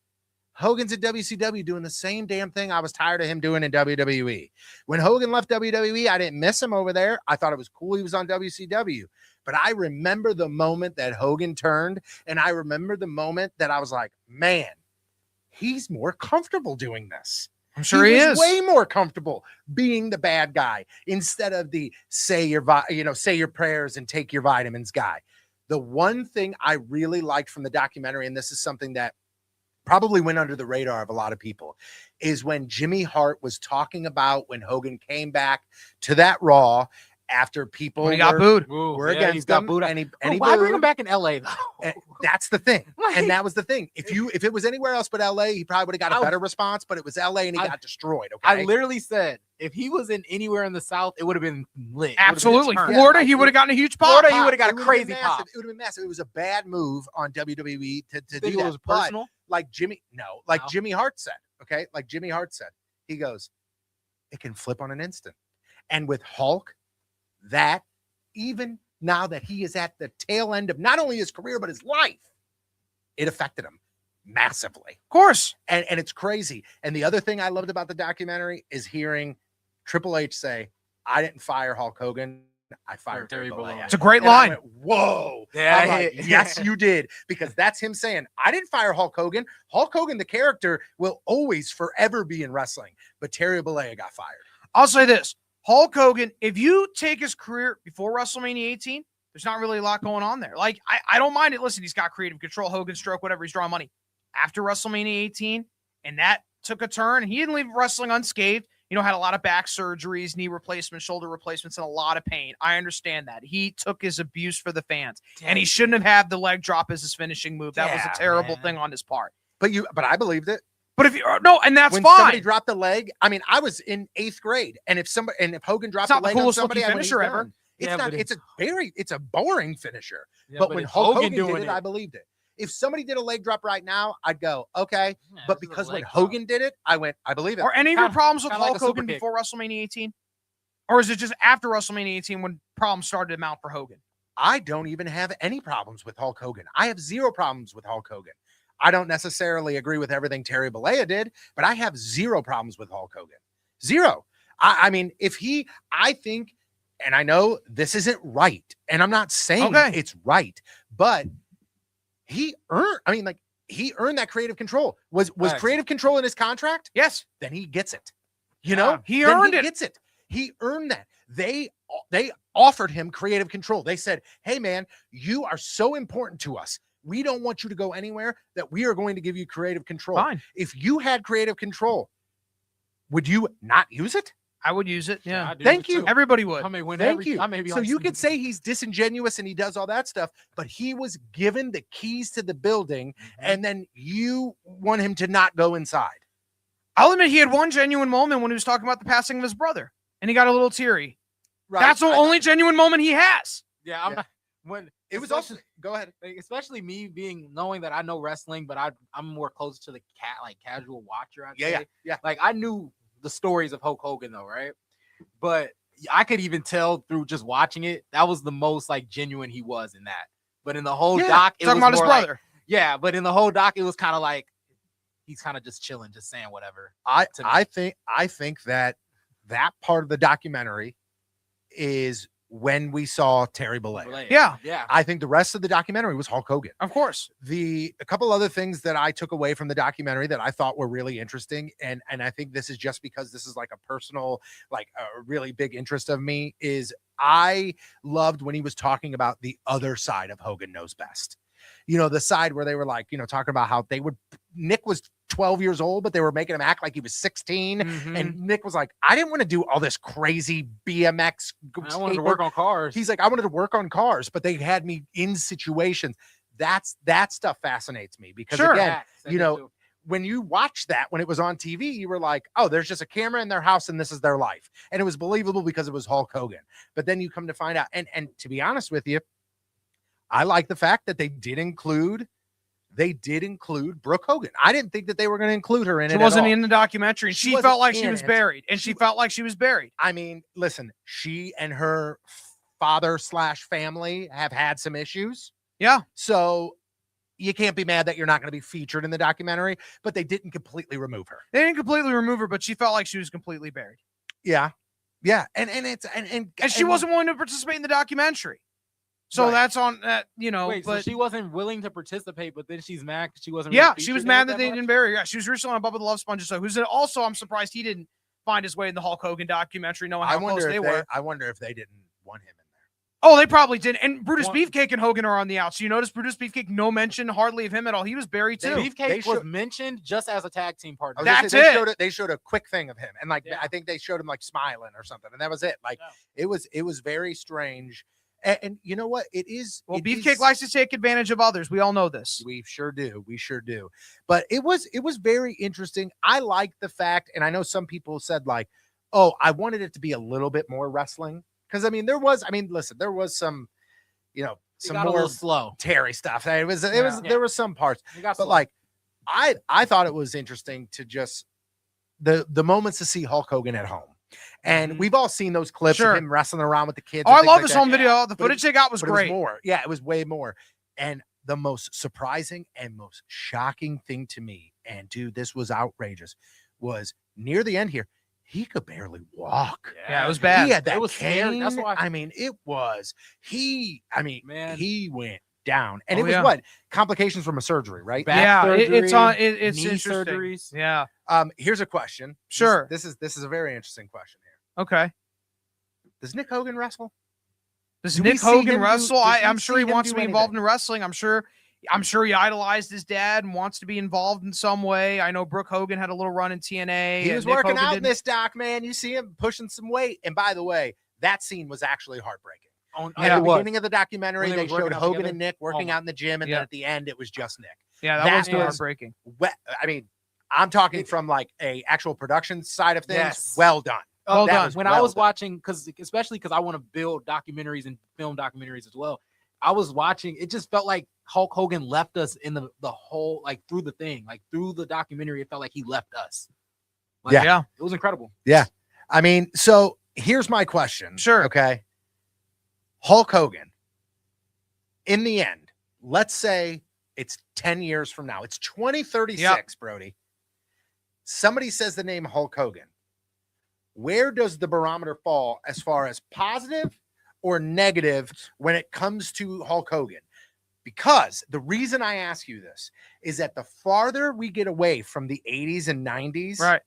Hogan's at WCW doing the same damn thing I was tired of him doing in WWE. When Hogan left WWE, I didn't miss him over there. I thought it was cool he was on WCW. But I remember the moment that Hogan turned, and I remember the moment that I was like, man, he's more comfortable doing this. I'm sure he was is. way more comfortable being the bad guy instead of the say your prayers and take your vitamins guy. The one thing I really liked from the documentary, and this is something that probably went under the radar of a lot of people, is when Jimmy Hart was talking about when Hogan came back to that Raw after people When he got booed. were Yeah, against he's got him, booed. and he Why bring booed. him back in LA though? And that's the thing. Like- And that was the thing. If it was anywhere else but LA, he probably would have got a better response, but it was LA and he got destroyed. Okay. I literally said if he was in anywhere in the South, it would have been lit. Absolutely. It would've been Florida, turned. he would have gotten a huge pop. Florida, he would have got a It would've crazy been pop. massive. It would have been massive. It was a bad move on WWE to Think do it that. was But personal. like Jimmy Hart said, okay? Like Jimmy Hart said, he goes, it can flip on an instant. And with Hulk, that even now that he is at the tail end of not only his career, but his life, it affected him massively. Of course. And it's crazy. And the other thing I loved about the documentary is hearing Triple H say, I didn't fire Hulk Hogan. I fired Terry Bollea. It's a great And I line. went, whoa. Yeah, I'm like, yes, you did. Because that's him saying, I didn't fire Hulk Hogan. Hulk Hogan, the character, will always forever be in wrestling. But Terry Bollea got fired. I'll say this. Hulk Hogan, if you take his career before WrestleMania 18, there's not really a lot going on there. Like, I don't mind it. Listen, he's got creative control, Hogan stroke, whatever. He's drawing money. After WrestleMania 18, and that took a turn, and he didn't leave wrestling unscathed. You know, had a lot of back surgeries, knee replacements, shoulder replacements, and a lot of pain. I understand that. He took his abuse for the fans, and he shouldn't have had the leg drop as his finishing move. That was a terrible thing on his part. But I believed it. But if you no, and that's when fine. somebody dropped the leg, I mean, I was in 8th grade, and if Hogan dropped the not the leg on coolest somebody, looking I went, finisher he's ever. done. It's Yeah, not. but It's a boring finisher. Yeah, but when if Hulk Hogan doing did it, I believed it. If somebody did a leg drop right now, I'd go, okay. Yeah, But this is a because when leg drop. Hogan did it, I went, I believe it. Are any of your Kinda- problems with kinda like Hulk a super Hogan kick. before WrestleMania 18? Or is it just after WrestleMania 18 when problems started to mount for Hogan? I don't even have any problems with Hulk Hogan. I have zero problems with Hulk Hogan. I don't necessarily agree with everything Terry Bollea did, but I have zero problems with Hulk Hogan. Zero. I mean, I think, and I know this isn't right, and I'm not saying it's right, but he earned that creative control. Was creative control in his contract? Yes. Then he gets it. You know, he Then earned it. Gets it. He earned that. They offered him creative control. They said, "Hey, man, you are so important to us. We don't want you to go anywhere. That we are going to give you creative control." Fine. If you had creative control, would you not use it? I would use it. Yeah. I'd use Thank it you. too. Everybody would. I may win Thank you. I may be So on you some- could say he's disingenuous and he does all that stuff, but he was given the keys to the building, and then you want him to not go inside. I'll admit he had one genuine moment when he was talking about the passing of his brother, and he got a little teary. Right? That's the only genuine moment he has. Yeah, I'm Yeah. not when It was especially- also. Go ahead. like, especially me knowing that I know wrestling, but I'm more close to the casual watcher. I'd say. Yeah. Like I knew the stories of Hulk Hogan though, right? But I could even tell through just watching it that was the most like genuine he was in that. But in the whole doc, it Talking was about his more like- brother. yeah, but in the whole doc, it was kind of like he's kind of just chilling, just saying whatever. to me. I think that part of the documentary is when we saw Terry Bollea. Yeah, Yeah. I think the rest of the documentary was Hulk Hogan. of course. A couple other things that I took away from the documentary that I thought were really interesting, and I think this is just because this is like a personal, like a really big interest of me, is I loved when he was talking about the other side of Hogan Knows Best. You know, the side where they were like, talking about how Nick was 12 years old, but they were making him act like he was 16. Mhm. And Nick was like, I didn't want to do all this crazy BMX. I wanted to skateboard." work on cars. He's like, I wanted to work on cars, but they had me in situations. That stuff fascinates me because Sure. again, Facts, I you did know, too. when you watch that when it was on TV, you were like, oh, there's just a camera in their house and this is their life. And it was believable because it was Hulk Hogan. But then you come to find out, and to be honest with you, I like the fact that they did include Brooke Hogan. I didn't think that they were going to include her in She it. wasn't at all. in the documentary. And She she wasn't felt like she in was it. buried. And she felt like she was buried. I mean, listen, she and her father/family have had some issues. Yeah. So you can't be mad that you're not going to be featured in the documentary, but they didn't completely remove her. They didn't completely remove her, but she felt like she was completely buried. Yeah. Yeah. And she wasn't willing to participate in the documentary. So Right. that's on that, Wait, but so she wasn't willing to participate, but then she's mad because she wasn't. yeah, really she was featured in mad it that they much? didn't bury her. Yeah, she was recently on Bubba the Love Sponge. So who's also, I'm surprised he didn't find his way in the Hulk Hogan documentary, knowing how close they were. I wonder if they didn't want him in there. Oh, they probably did. And Brutus One- Beefcake and Hogan are on the outs. So you notice Brutus Beefcake, no mention hardly of him at all. He was buried too. Beefcake was mentioned just as a tag team partner. I was gonna That's say, it. They showed a quick thing of him, and like Yeah. I think they showed him like smiling or something, and that was it. Like Yeah. it was very strange. And you know what? It is. Well, it Beefcake is- likes to take advantage of others. We all know this. We sure do. We sure do. But it was very interesting. I like the fact, and I know some people said like, "Oh, I wanted it to be a little bit more wrestling." Because I mean, listen, there was some, some got a more little slow. Terry stuff. It was Yeah. there was some parts, It got but slow. like, I thought it was interesting to just the moments to see Hulk Hogan at home. And Mhm. we've all seen those clips Sure. of him wrestling around with the kids. Oh, and I things love like this that. home video. The But it- footage they got was But it great. more. Yeah, it was way more. And the most surprising and most shocking thing to me, and dude, this was outrageous, was near the end here, he could barely walk. Yeah, it was bad. He had that It was scary. That's cane. why- I mean, it was Man. he went down. And Oh, it was yeah. what? Complications from a surgery, right? Back Yeah, it's on. surgery, It's knee interesting. surgeries. Yeah. Here's a question. Sure. This is a very interesting question here. Okay. Does Nick Hogan wrestle? Does Do we Nick see Hogan him do- wrestle? does I'm we sure see he him wants to do be involved anything? in wrestling. I'm sure he idolized his dad and wants to be involved in some way. I know Brooke Hogan had a little run in TNA. He and was Nick working Hogan out in didn't. this doc, man. You see him pushing some weight. And by the way, that scene was actually heartbreaking. On, At Yeah, the it was. beginning of the documentary, When they they was showed working out Hogan together? and Nick working my- out in the gym, and Yeah. then at the end, it was just Nick. Yeah, that that was was- heartbreaking. I mean, I'm talking from like a actual production side of things. Yes. Well done. Well That done. was When I well was done. watching, especially because I want to build documentaries and film documentaries as well. I was watching, it just felt like Hulk Hogan left us in the whole, like through the thing, like through the documentary, it felt like he left us. Like, Yeah. Yeah. It was incredible. I mean, so here's my question. Sure. Okay. Hulk Hogan, in the end, let's say it's 10 years from now. It's 2036, Brody. Somebody says the name Hulk Hogan. Where does the barometer fall as far as positive or negative when it comes to Hulk Hogan? Because the reason I ask you this is that the farther we get away from the 80s and 90s, Right.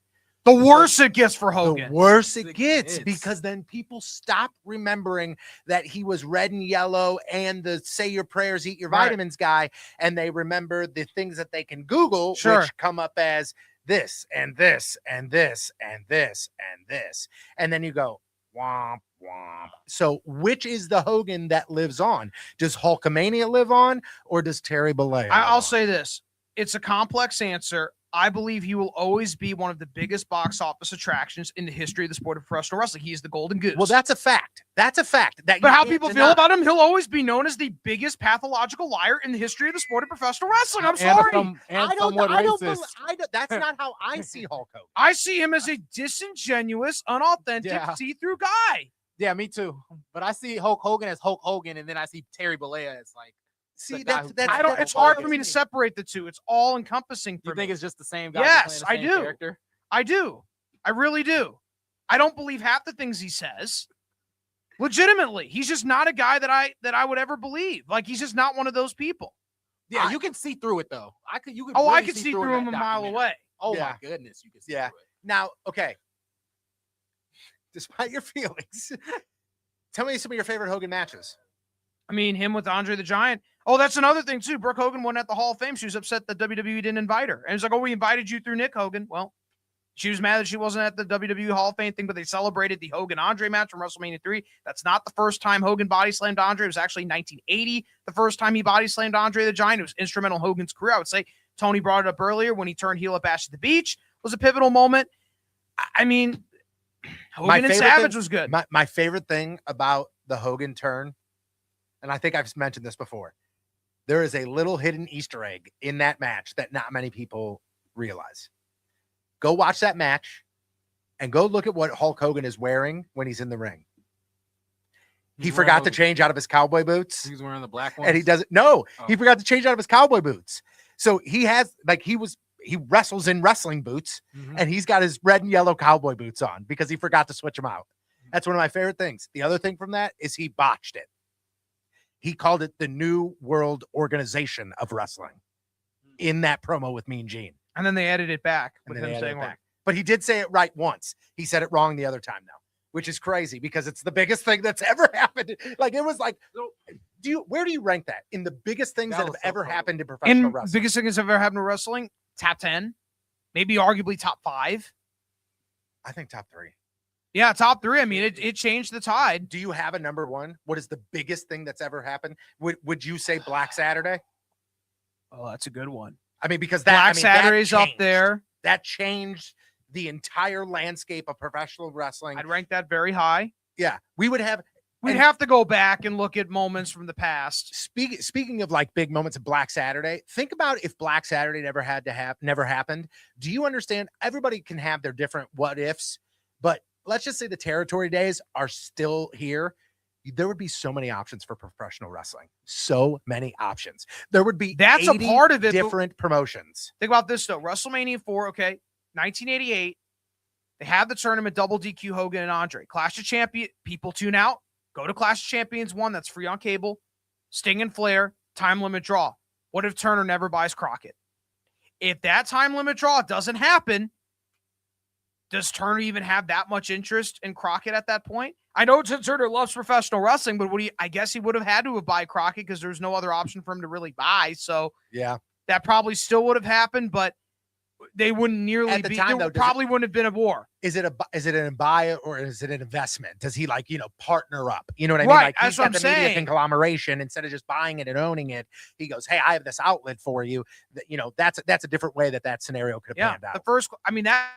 The worse it gets for the Hogan. worse it It gets, gets. because then people stop remembering that he was red and yellow and the say your prayers, eat your Right. vitamins guy, and they remember the things that they can Google, Sure. which come up as this and this and this and this and this. And then you go, womp, womp. So which is the Hogan that lives on? Does Hulkamania live on, or does Terry Bollea? I'll say this. It's a complex answer. I believe he will always be one of the biggest box office attractions in the history of the sport of professional wrestling. He is the golden goose. Well, that's a fact. That's a fact. That But you how can't people feel deny. about him, he'll always be known as the biggest pathological liar in the history of the sport of professional wrestling. I'm And sorry. somewhat racist. That's not how I see Hulk Hogan. I see him as a disingenuous, unauthentic, Yeah. see-through guy. Yeah, me too. But I see Hulk Hogan as Hulk Hogan, and then I see Terry Bollea as like, See, The guy that's who- that's I don't. that's It's hard why for me to it's- separate the two. It's all encompassing for you think me. it's just the same guy? Yes, just playing the I same do. Character? I do. I really do. I don't believe half the things he says. Legitimately, he's just not a guy that I would ever believe. Like, he's just not one of those people. Yeah, I- you can see through it though. You could. Oh, I really could see in through him that a mile documentary. away. Oh Yeah. my goodness, you can see Yeah. through it. Now, okay. Despite your feelings, tell me some of your favorite Hogan matches. I mean, him with Andre the Giant. Oh, that's another thing too. Brooke Hogan won at the Hall of Fame. She was upset that WWE didn't invite her, and it's like, oh, we invited you through Nick Hogan. Well, she was mad that she wasn't at the WWE Hall of Fame thing, but they celebrated the Hogan Andre match from WrestleMania 3. That's not the first time Hogan body slammed Andre. It was actually 1980, the first time he body slammed Andre the Giant. It was instrumental in Hogan's career. I would say Tony brought it up earlier when he turned heel at Bash at the Beach was a pivotal moment. I mean, My Hogan and favorite Savage thing- was good. My favorite thing about the Hogan turn, and I think I've mentioned this before, there is a little hidden Easter egg in that match that not many people realize. Go watch that match and go look at what Hulk Hogan is wearing when he's in the ring. He He's forgot wearing to those- change out of his cowboy boots. He's wearing the black one. And he doesn't. No, Oh. he forgot to change out of his cowboy boots. So he has he wrestles in wrestling boots, and he's got his red and yellow cowboy boots on because he forgot to switch them out. That's one of my favorite things. The other thing from that is he botched it. He called it the New World Organization of Wrestling in that promo with Mean Gene. And then they edited it back And with then him they saying, added it back. But he did say it right once. He said it wrong the other time, though. which is crazy because it's the biggest thing that's ever happened. Like, it was like, where do you rank that in the biggest things that have ever happened in professional wrestling? Biggest things that have ever happened in wrestling, top 10, maybe arguably top 5. I think top 3. Yeah, top 3. I mean, it changed the tide. Do you have a number 1? What is the biggest thing that's ever happened? Would you say Black Saturday? Oh, that's a good one. I mean, because Black Saturday's up there. That changed the entire landscape of professional wrestling. I'd rank that very high. Yeah, we'd have to go back and look at moments from the past. Speaking of like big moments of Black Saturday, think about if Black Saturday never happened. Do you understand? Everybody can have their different what ifs, but let's just say the territory days are still here. There would be so many options for professional wrestling. So many options. There would be that's a part of it. Different promotions. Think about this though. WrestleMania 4, okay, 1988. They had the tournament, double DQ Hogan and Andre. Clash of Champions, people tune out. Go to Clash of Champions 1, that's free on cable. Sting and Flair, time limit draw. What if Turner never buys Crockett? If that time limit draw doesn't happen, does Turner even have that much interest in Crockett at that point? I know Turner loves professional wrestling, but I guess he would have had to have buy Crockett because there's no other option for him to really buy. So yeah, that probably still would have happened, but they wouldn't nearly at the be. Time, there though, probably wouldn't have been a war. Is it a buy or is it an investment? Does he partner up? You know what I mean? Right, Like that's what I'm the media saying. conglomeration instead of just buying it and owning it. He goes, "Hey, I have this outlet for you." That's a different way that scenario could have panned out. The first, I mean that,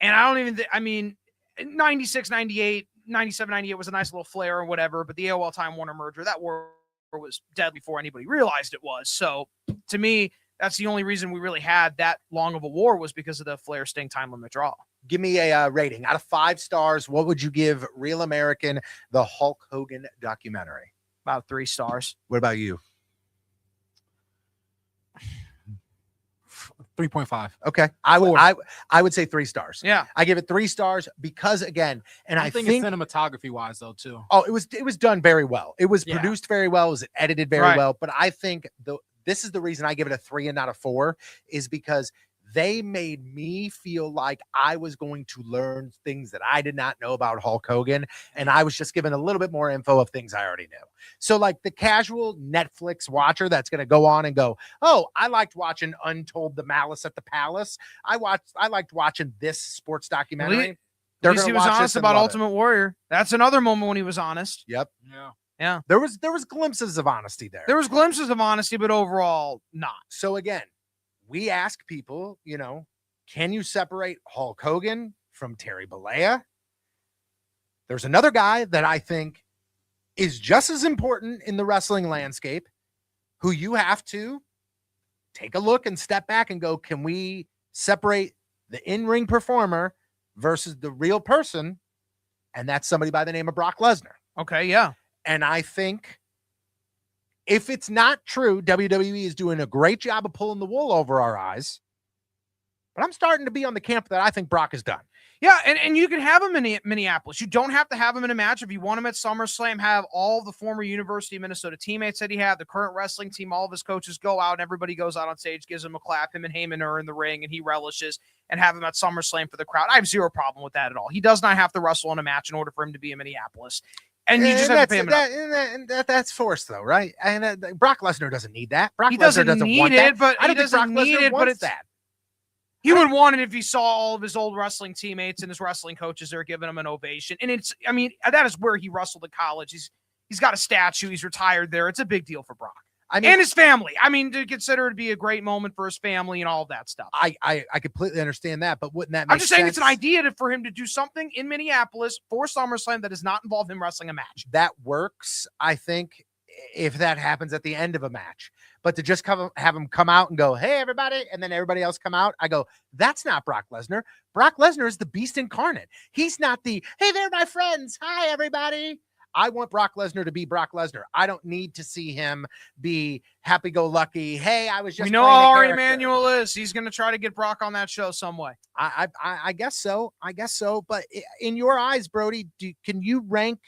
and I don't even. I mean, 96, 98, 97, 98 was a nice little flair or whatever, but the AOL Time Warner merger, that war was dead before anybody realized it was. So to me, that's the only reason we really had that long of a war was because of the Flair Sting time limit draw. Give me a rating out of 5 stars. What would you give Real American, the Hulk Hogan documentary? About 3 stars. What about you? 3.5. Okay. I would say 3 stars. Yeah. I give it 3 stars because again, and I think cinematography wise though too. Oh, it was done very well. It was produced very well. It was edited very well. But I think this is the reason I give it a 3 and not a 4 is because they made me feel like I was going to learn things that I did not know about Hulk Hogan. And I was just given a little bit more info of things I already knew. So like the casual Netflix watcher that's going to go on and go, oh, I liked watching Untold the Malice at the Palace. I liked watching this sports documentary. At least he was honest about Ultimate Warrior. That's another moment when he was honest. Yep. Yeah. There was glimpses of honesty there. There was glimpses of honesty, but overall not. So again, we ask people, can you separate Hulk Hogan from Terry Bollea? There's another guy that I think is just as important in the wrestling landscape who you have to take a look and step back and go, can we separate the in-ring performer versus the real person? And that's somebody by the name of Brock Lesnar. Okay, yeah. And I think if it's not true, WWE is doing a great job of pulling the wool over our eyes. But I'm starting to be on the camp that I think Brock is done. Yeah, and you can have him in Minneapolis. You don't have to have him in a match. If you want him at SummerSlam, have all the former University of Minnesota teammates that he had, the current wrestling team, all of his coaches go out, and everybody goes out on stage, gives him a clap. Him and Heyman are in the ring, and he relishes, and have him at SummerSlam for the crowd. I have zero problem with that at all. He does not have to wrestle in a match in order for him to be in Minneapolis. And you just have to pay him that's forced, though, right? And Brock Lesnar doesn't need that. Brock Lesnar doesn't need want it, that. but I don't he think Brock doesn't need Lesnar it, but wants it's that. He would want it if he saw all of his old wrestling teammates and his wrestling coaches there giving him an ovation. And that is where he wrestled in college. He's got a statue. He's retired there. It's a big deal for Brock. And his family. To consider it to be a great moment for his family and all of that stuff. I completely understand that, but wouldn't that make I'm just saying sense? it's an idea for him to do something in Minneapolis for SummerSlam that does not involve him wrestling a match. That works, I think, if that happens at the end of a match. But to just have him come out and go, hey, everybody, and then everybody else come out, I go, that's not Brock Lesnar. Brock Lesnar is the beast incarnate. He's not the, hey, they're my friends. Hi, everybody. I want Brock Lesnar to be Brock Lesnar. I don't need to see him be happy-go-lucky. Hey, I was just. We know how Ari Emanuel is. He's going to try to get Brock on that show some way. I guess so. But in your eyes, Brody, can you rank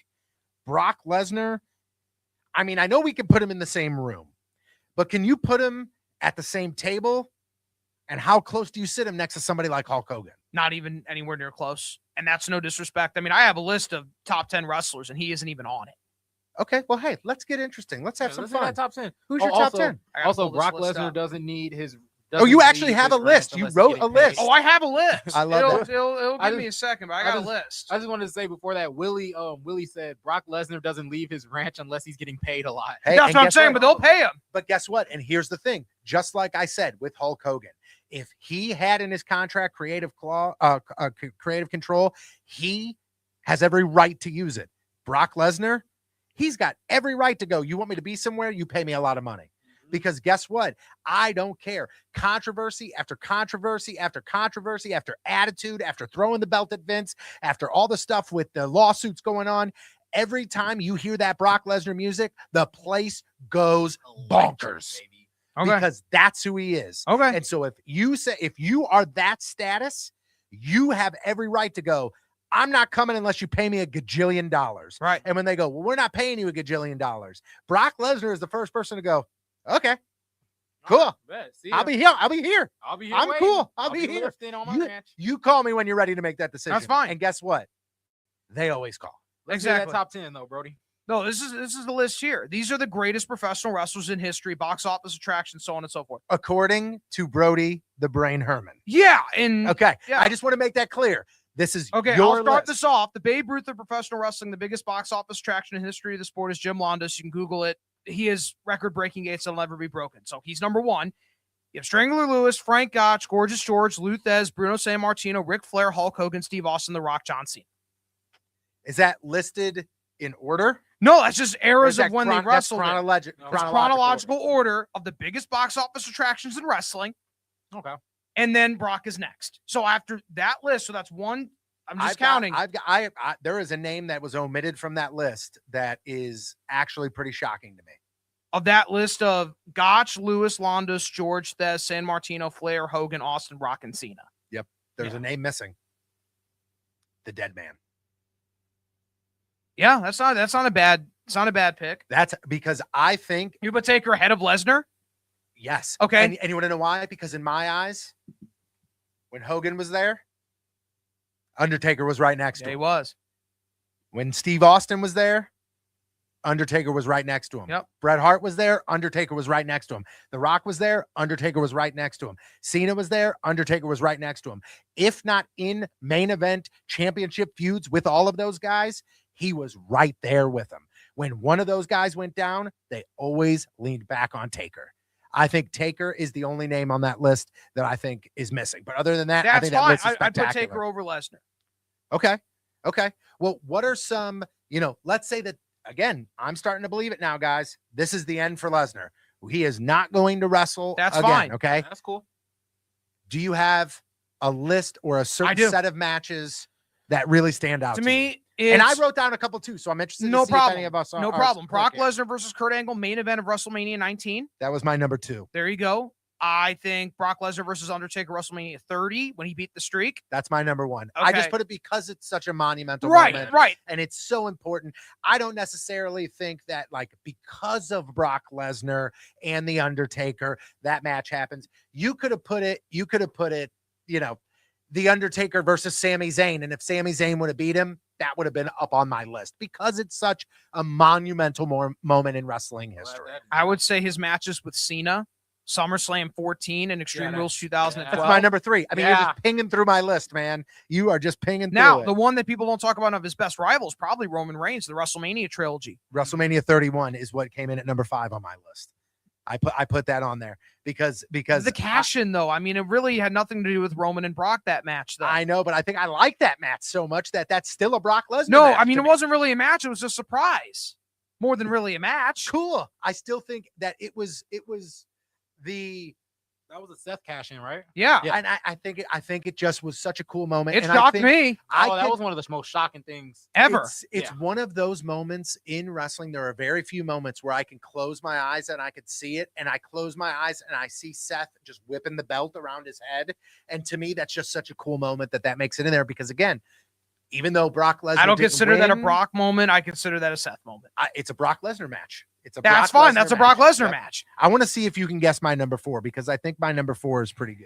Brock Lesnar? I know we can put him in the same room, but can you put him at the same table? And how close do you sit him next to somebody like Hulk Hogan? Not even anywhere near close. And that's no disrespect. I mean, I have a list of top 10 wrestlers, and he isn't even on it. Okay, well, hey, let's get interesting. Let's have some fun. Top 10. Who's your top 10? Also, Brock Lesnar doesn't need his. Oh, you actually have a list. You wrote a list. Oh, I have a list. I love that. It'll give me a second, but I got a list. I just wanted to say before that, Willie said Brock Lesnar doesn't leave his ranch unless he's getting paid a lot. Hey, that's what I'm saying, but they'll pay him. But guess what? And here's the thing. Just like I said with Hulk Hogan, if he had in his contract creative control, he has every right to use it. Brock Lesnar, he's got every right to go. You want me to be somewhere? You pay me a lot of money. Because guess what? I don't care. Controversy after controversy after controversy after attitude, after throwing the belt at Vince, after all the stuff with the lawsuits going on. Every time you hear that Brock Lesnar music, the place goes bonkers. Okay. Because that's who he is. Okay. And so if you are that status, you have every right to go, I'm not coming unless you pay me $1 gajillion. Right. And when they go, well, we're not paying you $1 gajillion. Brock Lesnar is the first person to go, okay, cool. I'll be here. I'm cool. I'll be here. You call me when you're ready to make that decision. That's fine. And guess what? They always call. Exactly. That top 10 though, Brody. No, this is the list here. These are the greatest professional wrestlers in history, box office attractions, so on and so forth. According to Brody the Brain Herman. Yeah. And okay. Yeah. I just want to make that clear. This is okay. Your I'll start list. this off. The Babe Ruth of professional wrestling, the biggest box office attraction in history of the sport is Jim Londos. You can Google it. He has record-breaking gates that'll never be broken. So he's number one. You have Strangler Lewis, Frank Gotch, Gorgeous George, Lou Thez, Bruno Sammartino, Ric Flair, Hulk Hogan, Steve Austin, The Rock, John Cena. Is that listed in order? No, that's just eras of when they wrestled. It's chronological order of the biggest box office attractions in wrestling. Okay. And then Brock is next. So after that list, so that's one. I'm just counting. There is a name that was omitted from that list that is actually pretty shocking to me. Of that list of Gotch, Lewis, Londos, George, Thez, San Martino, Flair, Hogan, Austin, Brock, and Cena. Yep. There's a name missing. The Dead Man. Yeah, that's not a bad pick. That's because I think you would take her ahead of Lesnar. Yes. Okay. And you want to know why? Because in my eyes, when Hogan was there, Undertaker was right next to him. He was. When Steve Austin was there, Undertaker was right next to him. Yep. Bret Hart was there. Undertaker was right next to him. The Rock was there. Undertaker was right next to him. Cena was there. Undertaker was right next to him. If not in main event championship feuds with all of those guys, he was right there with them. When one of those guys went down, they always leaned back on Taker. I think Taker is the only name on that list that I think is missing. But other than that, I think that list is spectacular. I'd put Taker over Lesnar. Okay. Well, what are some, let's say that, again, I'm starting to believe it now, guys. This is the end for Lesnar. He is not going to wrestle. That's again, fine. Okay. That's cool. Do you have a list or a certain set of matches that really stand out to me? And I wrote down a couple too, so I'm interested to see if any of us are. No problem. Brock Lesnar versus Kurt Angle, main event of WrestleMania 19. That was my number 2. There you go. I think Brock Lesnar versus Undertaker WrestleMania 30 when he beat the streak. That's my number 1. Okay. I just put it because it's such a monumental moment. Right. And it's so important. I don't necessarily think that because of Brock Lesnar and the Undertaker, that match happens. You could have put it, the Undertaker versus Sami Zayn. And if Sami Zayn would have beat him, that would have been up on my list because it's such a monumental moment in wrestling history. I would say his matches with Cena, SummerSlam 14 and Extreme Rules 2012. That's my number 3. I mean, you're just pinging through my list, man. You are just pinging through Now, it. the one that people don't talk about of his best rivals, probably Roman Reigns, the WrestleMania trilogy. WrestleMania 31 is what came in at number 5 on my list. I put that on there because the cash in though. I mean, it really had nothing to do with Roman and Brock that match though. I know, but I think I like that match so much that that's still a Brock Lesnar. No, match I mean to it me. wasn't really a match. It was a surprise more than really a match. Cool. I still think that it was the. That was a Seth cash in, right? Yeah. And I think it just was such a cool moment. It shocked me. That was one of the most shocking things ever. It's one of those moments in wrestling. There are very few moments where I can close my eyes and I could see it. And I close my eyes and I see Seth just whipping the belt around his head. And to me, that's just such a cool moment that makes it in there. Because again, even though Brock Lesnar, I don't consider that a Brock moment. I consider that a Seth moment. It's a Brock Lesnar match. That's fine. That's a Brock Lesnar match. I want to see if you can guess my number 4 because I think my number 4 is pretty good.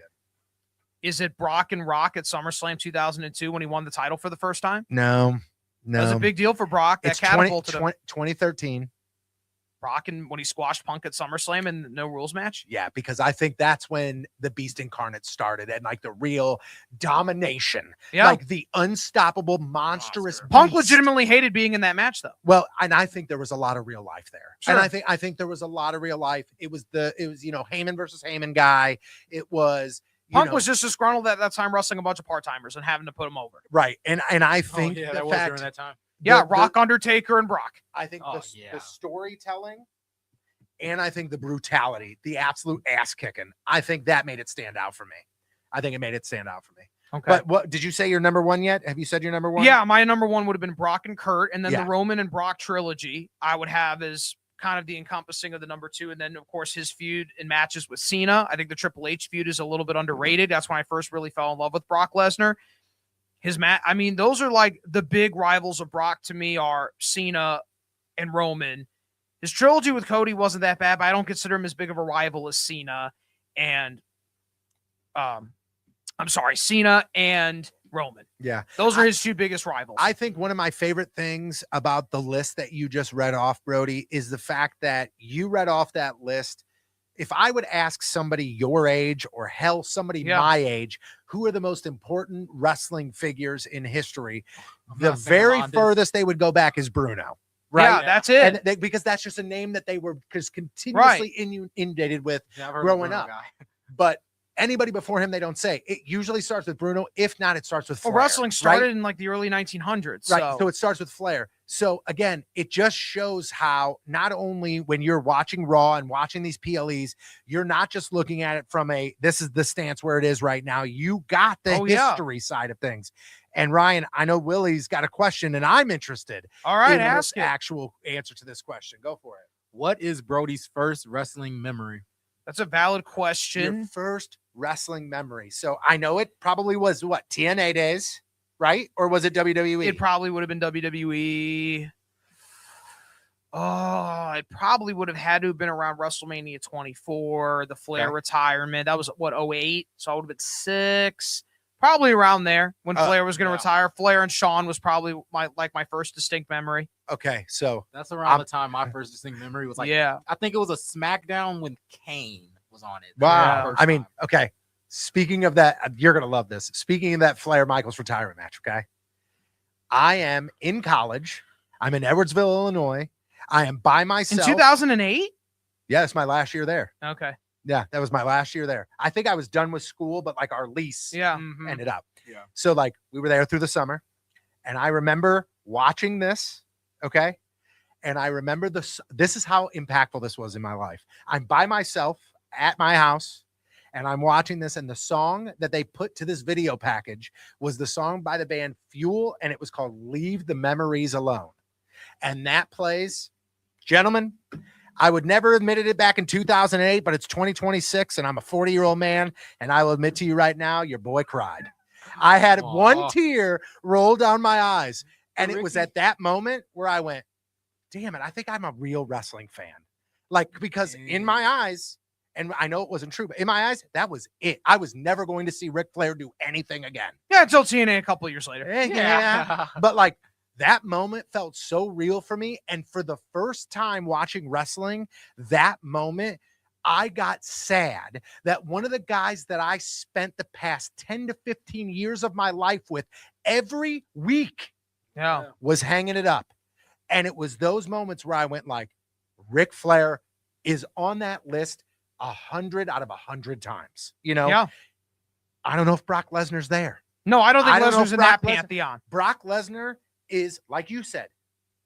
Is it Brock and Rock at SummerSlam 2002 when he won the title for the first time? No. That was a big deal for Brock. That It's catapulted him. 2013. Brock and when he squashed Punk at SummerSlam in the No Rules match. Yeah, because I think that's when the Beast Incarnate started and like the real domination. Yeah. Like the unstoppable, monstrous Punk beast. legitimately hated being in that match, though. Well, and I think there was a lot of real life there. Sure. And I think there was a lot of real life. It was Heyman versus Heyman guy. It was Punk was just disgruntled at that time wrestling a bunch of part-timers and having to put him over. right. And I think yeah, the that was fact, during that time. Yeah, Rock, Undertaker, and Brock. I think Oh, the storytelling and I think the brutality, the absolute ass kicking, I think that made it stand out for me. I think it made it stand out for me. Okay. But what did you say your number one yet? Have you said your number one? Yeah, my number one would have been Brock and Kurt, and then Yeah. the Roman and Brock trilogy I would have as kind of the encompassing of the number two, and then of course his feud in matches with Cena. I think the Triple H feud is a little bit underrated. That's when I first really fell in love with Brock Lesnar. I mean, those are like the big rivals of Brock to me are Cena and Roman. His trilogy with Cody wasn't that bad, but I don't consider him as big of a rival as Cena and Cena and Roman. Yeah. Those are his two biggest rivals. I think one of my favorite things about the list that you just read off, Brody, is the fact that you read off that list. If I would ask somebody your age or hell, somebody my age, who are the most important wrestling figures in history, the very furthest they would go back is Bruno. Right. Yeah, that's it. And because that's just a name that they were continuously inundated with growing up. But anybody before him, they don't say. It usually starts with Bruno. If not, it starts with Flair. Well, wrestling started in like the early 1900s. Right. So it starts with Flair. So again, it just shows how not only when you're watching Raw and watching these PLEs, you're not just looking at it from this is the stance where it is right now. You got the history side of things. And Ryan, I know Willie's got a question and I'm interested. All right, in ask the it. actual answer to this question. Go for it. What is Brody's first wrestling memory? That's a valid question. Your first wrestling memory. So I know it probably was what, TNA days, right? Or was it WWE? It probably would have been WWE. Oh, it probably would have had to have been around WrestleMania 24, the Flair retirement. That was what, 08? So I would have been 6. Probably around there when Flair was going to retire. Flair and Shawn was probably my first distinct memory. Okay, so that's around the time my first distinct memory was like. Yeah, I think it was a SmackDown when Kane was on it. Wow. I mean, okay. Speaking of that, you're gonna love this. Speaking of that Flair Michaels retirement match, okay. I am in college. I'm in Edwardsville, Illinois. I am by myself. In 2008? Yeah, it's my last year there. Okay. Yeah, that was my last year there. I think I was done with school, but like our lease ended up. Yeah. So like we were there through the summer, and I remember watching this, okay? And I remember this is how impactful this was in my life. I'm by myself at my house, and I'm watching this, and the song that they put to this video package was the song by the band Fuel, and it was called Leave the Memories Alone. And that plays, gentlemen, I would never admitted it back in 2008, but it's 2026 and I'm a 40-year-old man. And I will admit to you right now, your boy cried. I had one tear roll down my eyes. And it was at that moment where I went, damn it, I think I'm a real wrestling fan. Like, because in my eyes, and I know it wasn't true, but in my eyes, that was it. I was never going to see Ric Flair do anything again. Yeah, until TNA a couple of years later. Yeah. But like, that moment felt so real for me. And for the first time watching wrestling, that moment, I got sad that one of the guys that I spent the past 10 to 15 years of my life with every week was hanging it up. And it was those moments where I went like, Ric Flair is on that list 100 out of 100 times. You know? Yeah. I don't know if Brock Lesnar's there. No, I don't think Lesnar's in that pantheon. Brock Lesnar is, like you said,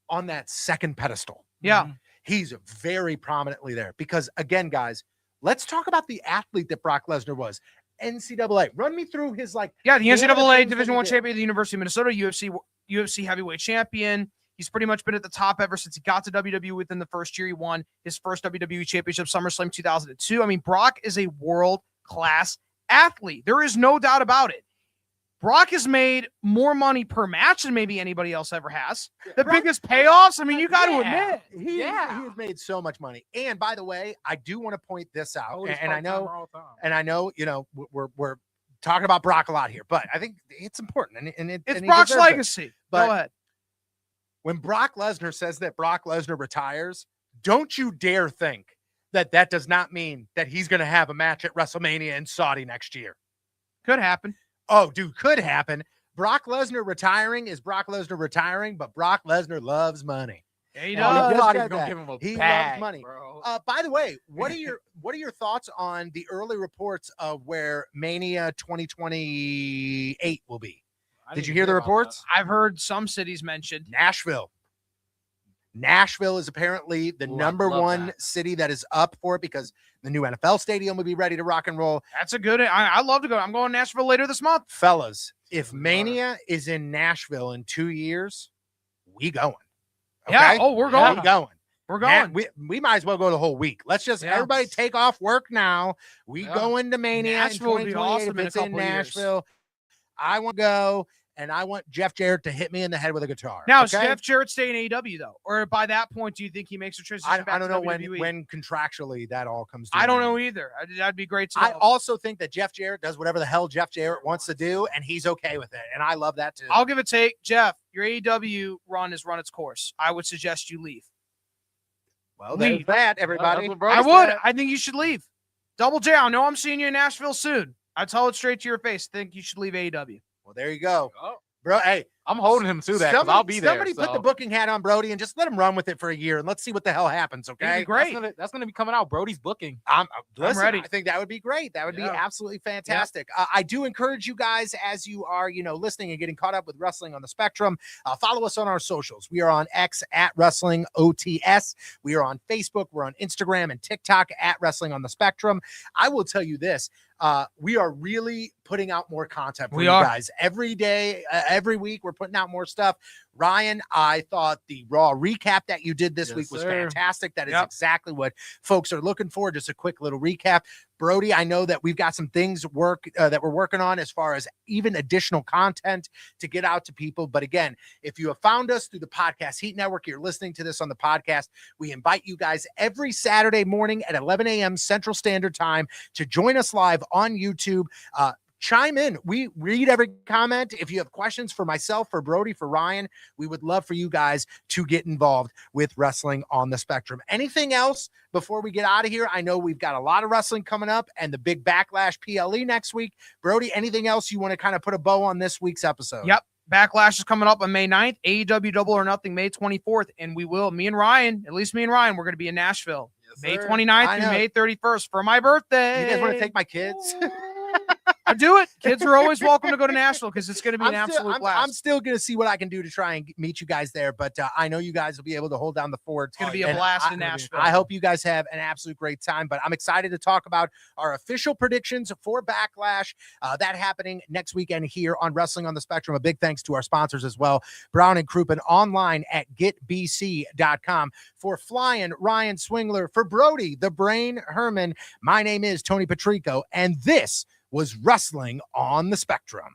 on that second pedestal. Yeah. He's very prominently there because, again, guys, let's talk about the athlete that Brock Lesnar was. NCAA. Run me through his the NCAA Division I champion of the University of Minnesota, UFC heavyweight champion. He's pretty much been at the top ever since he got to WWE within the first year. He won his first WWE championship, SummerSlam 2002. I mean, Brock is a world-class athlete. There is no doubt about it. Brock has made more money per match than maybe anybody else ever has. The biggest payoffs, I mean, you got to admit. He has made so much money. And by the way, I do want to point this out. And I know, you know, we're talking about Brock a lot here, but I think it's important. It's Brock's deserves it. legacy. But Go ahead. When Brock Lesnar says that Brock Lesnar retires, don't you dare think that does not mean that he's going to have a match at WrestleMania in Saudi next year. Could happen. Oh, dude, could happen. Brock Lesnar retiring is Brock Lesnar retiring, but Brock Lesnar loves money. Yeah, he Oh, does. you Nobody's said gonna that. give him a He bag, loves money. bro. By the way, what are your thoughts on the early reports of where Mania 2028 will be? I Did didn't you hear the about reports? I've heard some cities mentioned. Nashville. Nashville is apparently the Ooh, I number love one that. city that is up for it because the new NFL stadium will be ready to rock and roll. That's a good. I love to go. I'm going to Nashville later this month. Fellas, if We are. Mania is in Nashville in 2 years, we going. Yeah. Okay? Oh, we're Yeah, going. we going. We're Man, going. we might as well go the whole week. Let's just Yeah. everybody take off work now. We Yeah. go into Mania Nashville would in be 2028 awesome if in a it's in couple years. Nashville. I want to go, and I want Jeff Jarrett to hit me in the head with a guitar. Now, is okay? Jeff Jarrett staying in AEW though, or by that point, do you think he makes a transition I back don't to know WWE? when contractually that all comes to I an don't end. know either. That'd be great to know. I also think that Jeff Jarrett does whatever the hell Jeff Jarrett wants to do, and he's okay with it. And I love that too. I'll give a take. Jeff, your AEW run has run its course. I would suggest you leave. Well, there's leave. that, That's everybody. what Brody I would. said. I think you should leave. Double J, I know I'm seeing you in Nashville soon. I tell it straight to your face. Think you should leave AEW. Well, there you go. Oh, Bro, hey, I'm holding him to that because I'll be there. Somebody put so. the booking hat on Brody and just let him run with it for a year and let's see what the hell happens, It'd be okay? great. That's gonna be coming out. Brody's booking. Listen, ready. I think that would be great. That would be Yeah. absolutely fantastic. I do encourage you guys as you are, listening and getting caught up with Wrestling on the Spectrum. Follow us on our socials. We are on X at Wrestling OTS. We are on Facebook. We're on Instagram and TikTok at Wrestling on the Spectrum. I will tell you this. We are really putting out more content for We you are. guys every day, every week. We're putting out more stuff. Ryan, I thought the Raw recap that you did this Yes, week was sir. fantastic. That is Yep. exactly what folks are looking for. Just a quick little recap. Brody, I know that we've got some things that we're working on as far as even additional content to get out to people. But again, if you have found us through the Podcast Heat Network, you're listening to this on the podcast, we invite you guys every Saturday morning at 11 a.m. Central Standard Time to join us live on YouTube. Chime in. We read every comment. If you have questions for myself, for Brody, for Ryan, we would love for you guys to get involved with Wrestling on the Spectrum. Anything else before we get out of here? I know we've got a lot of wrestling coming up and the big Backlash PLE next week. Brody, anything else you want to kind of put a bow on this week's episode? Yep. Backlash is coming up on May 9th. AEW Double or Nothing May 24th. And we will, me and Ryan, we're going to be in Nashville. May sir. 29th I through know. May 31st for my birthday. You guys want to take my kids? I do it. Kids are always welcome to go to Nashville because it's going to be an absolute blast. I'm still going to see what I can do to try and meet you guys there, but I know you guys will be able to hold down the fort. It's going to be a And blast I- in Nashville. I hope you guys have an absolute great time, but I'm excited to talk about our official predictions for Backlash. That happening next weekend here on Wrestling on the Spectrum. A big thanks to our sponsors as well, Brown and Crouppen, online at getbc.com. For Flying Ryan Swingler, for Brody the Brain Herman, my name is Tony Patrico, and this was Wrestling on the Spectrum.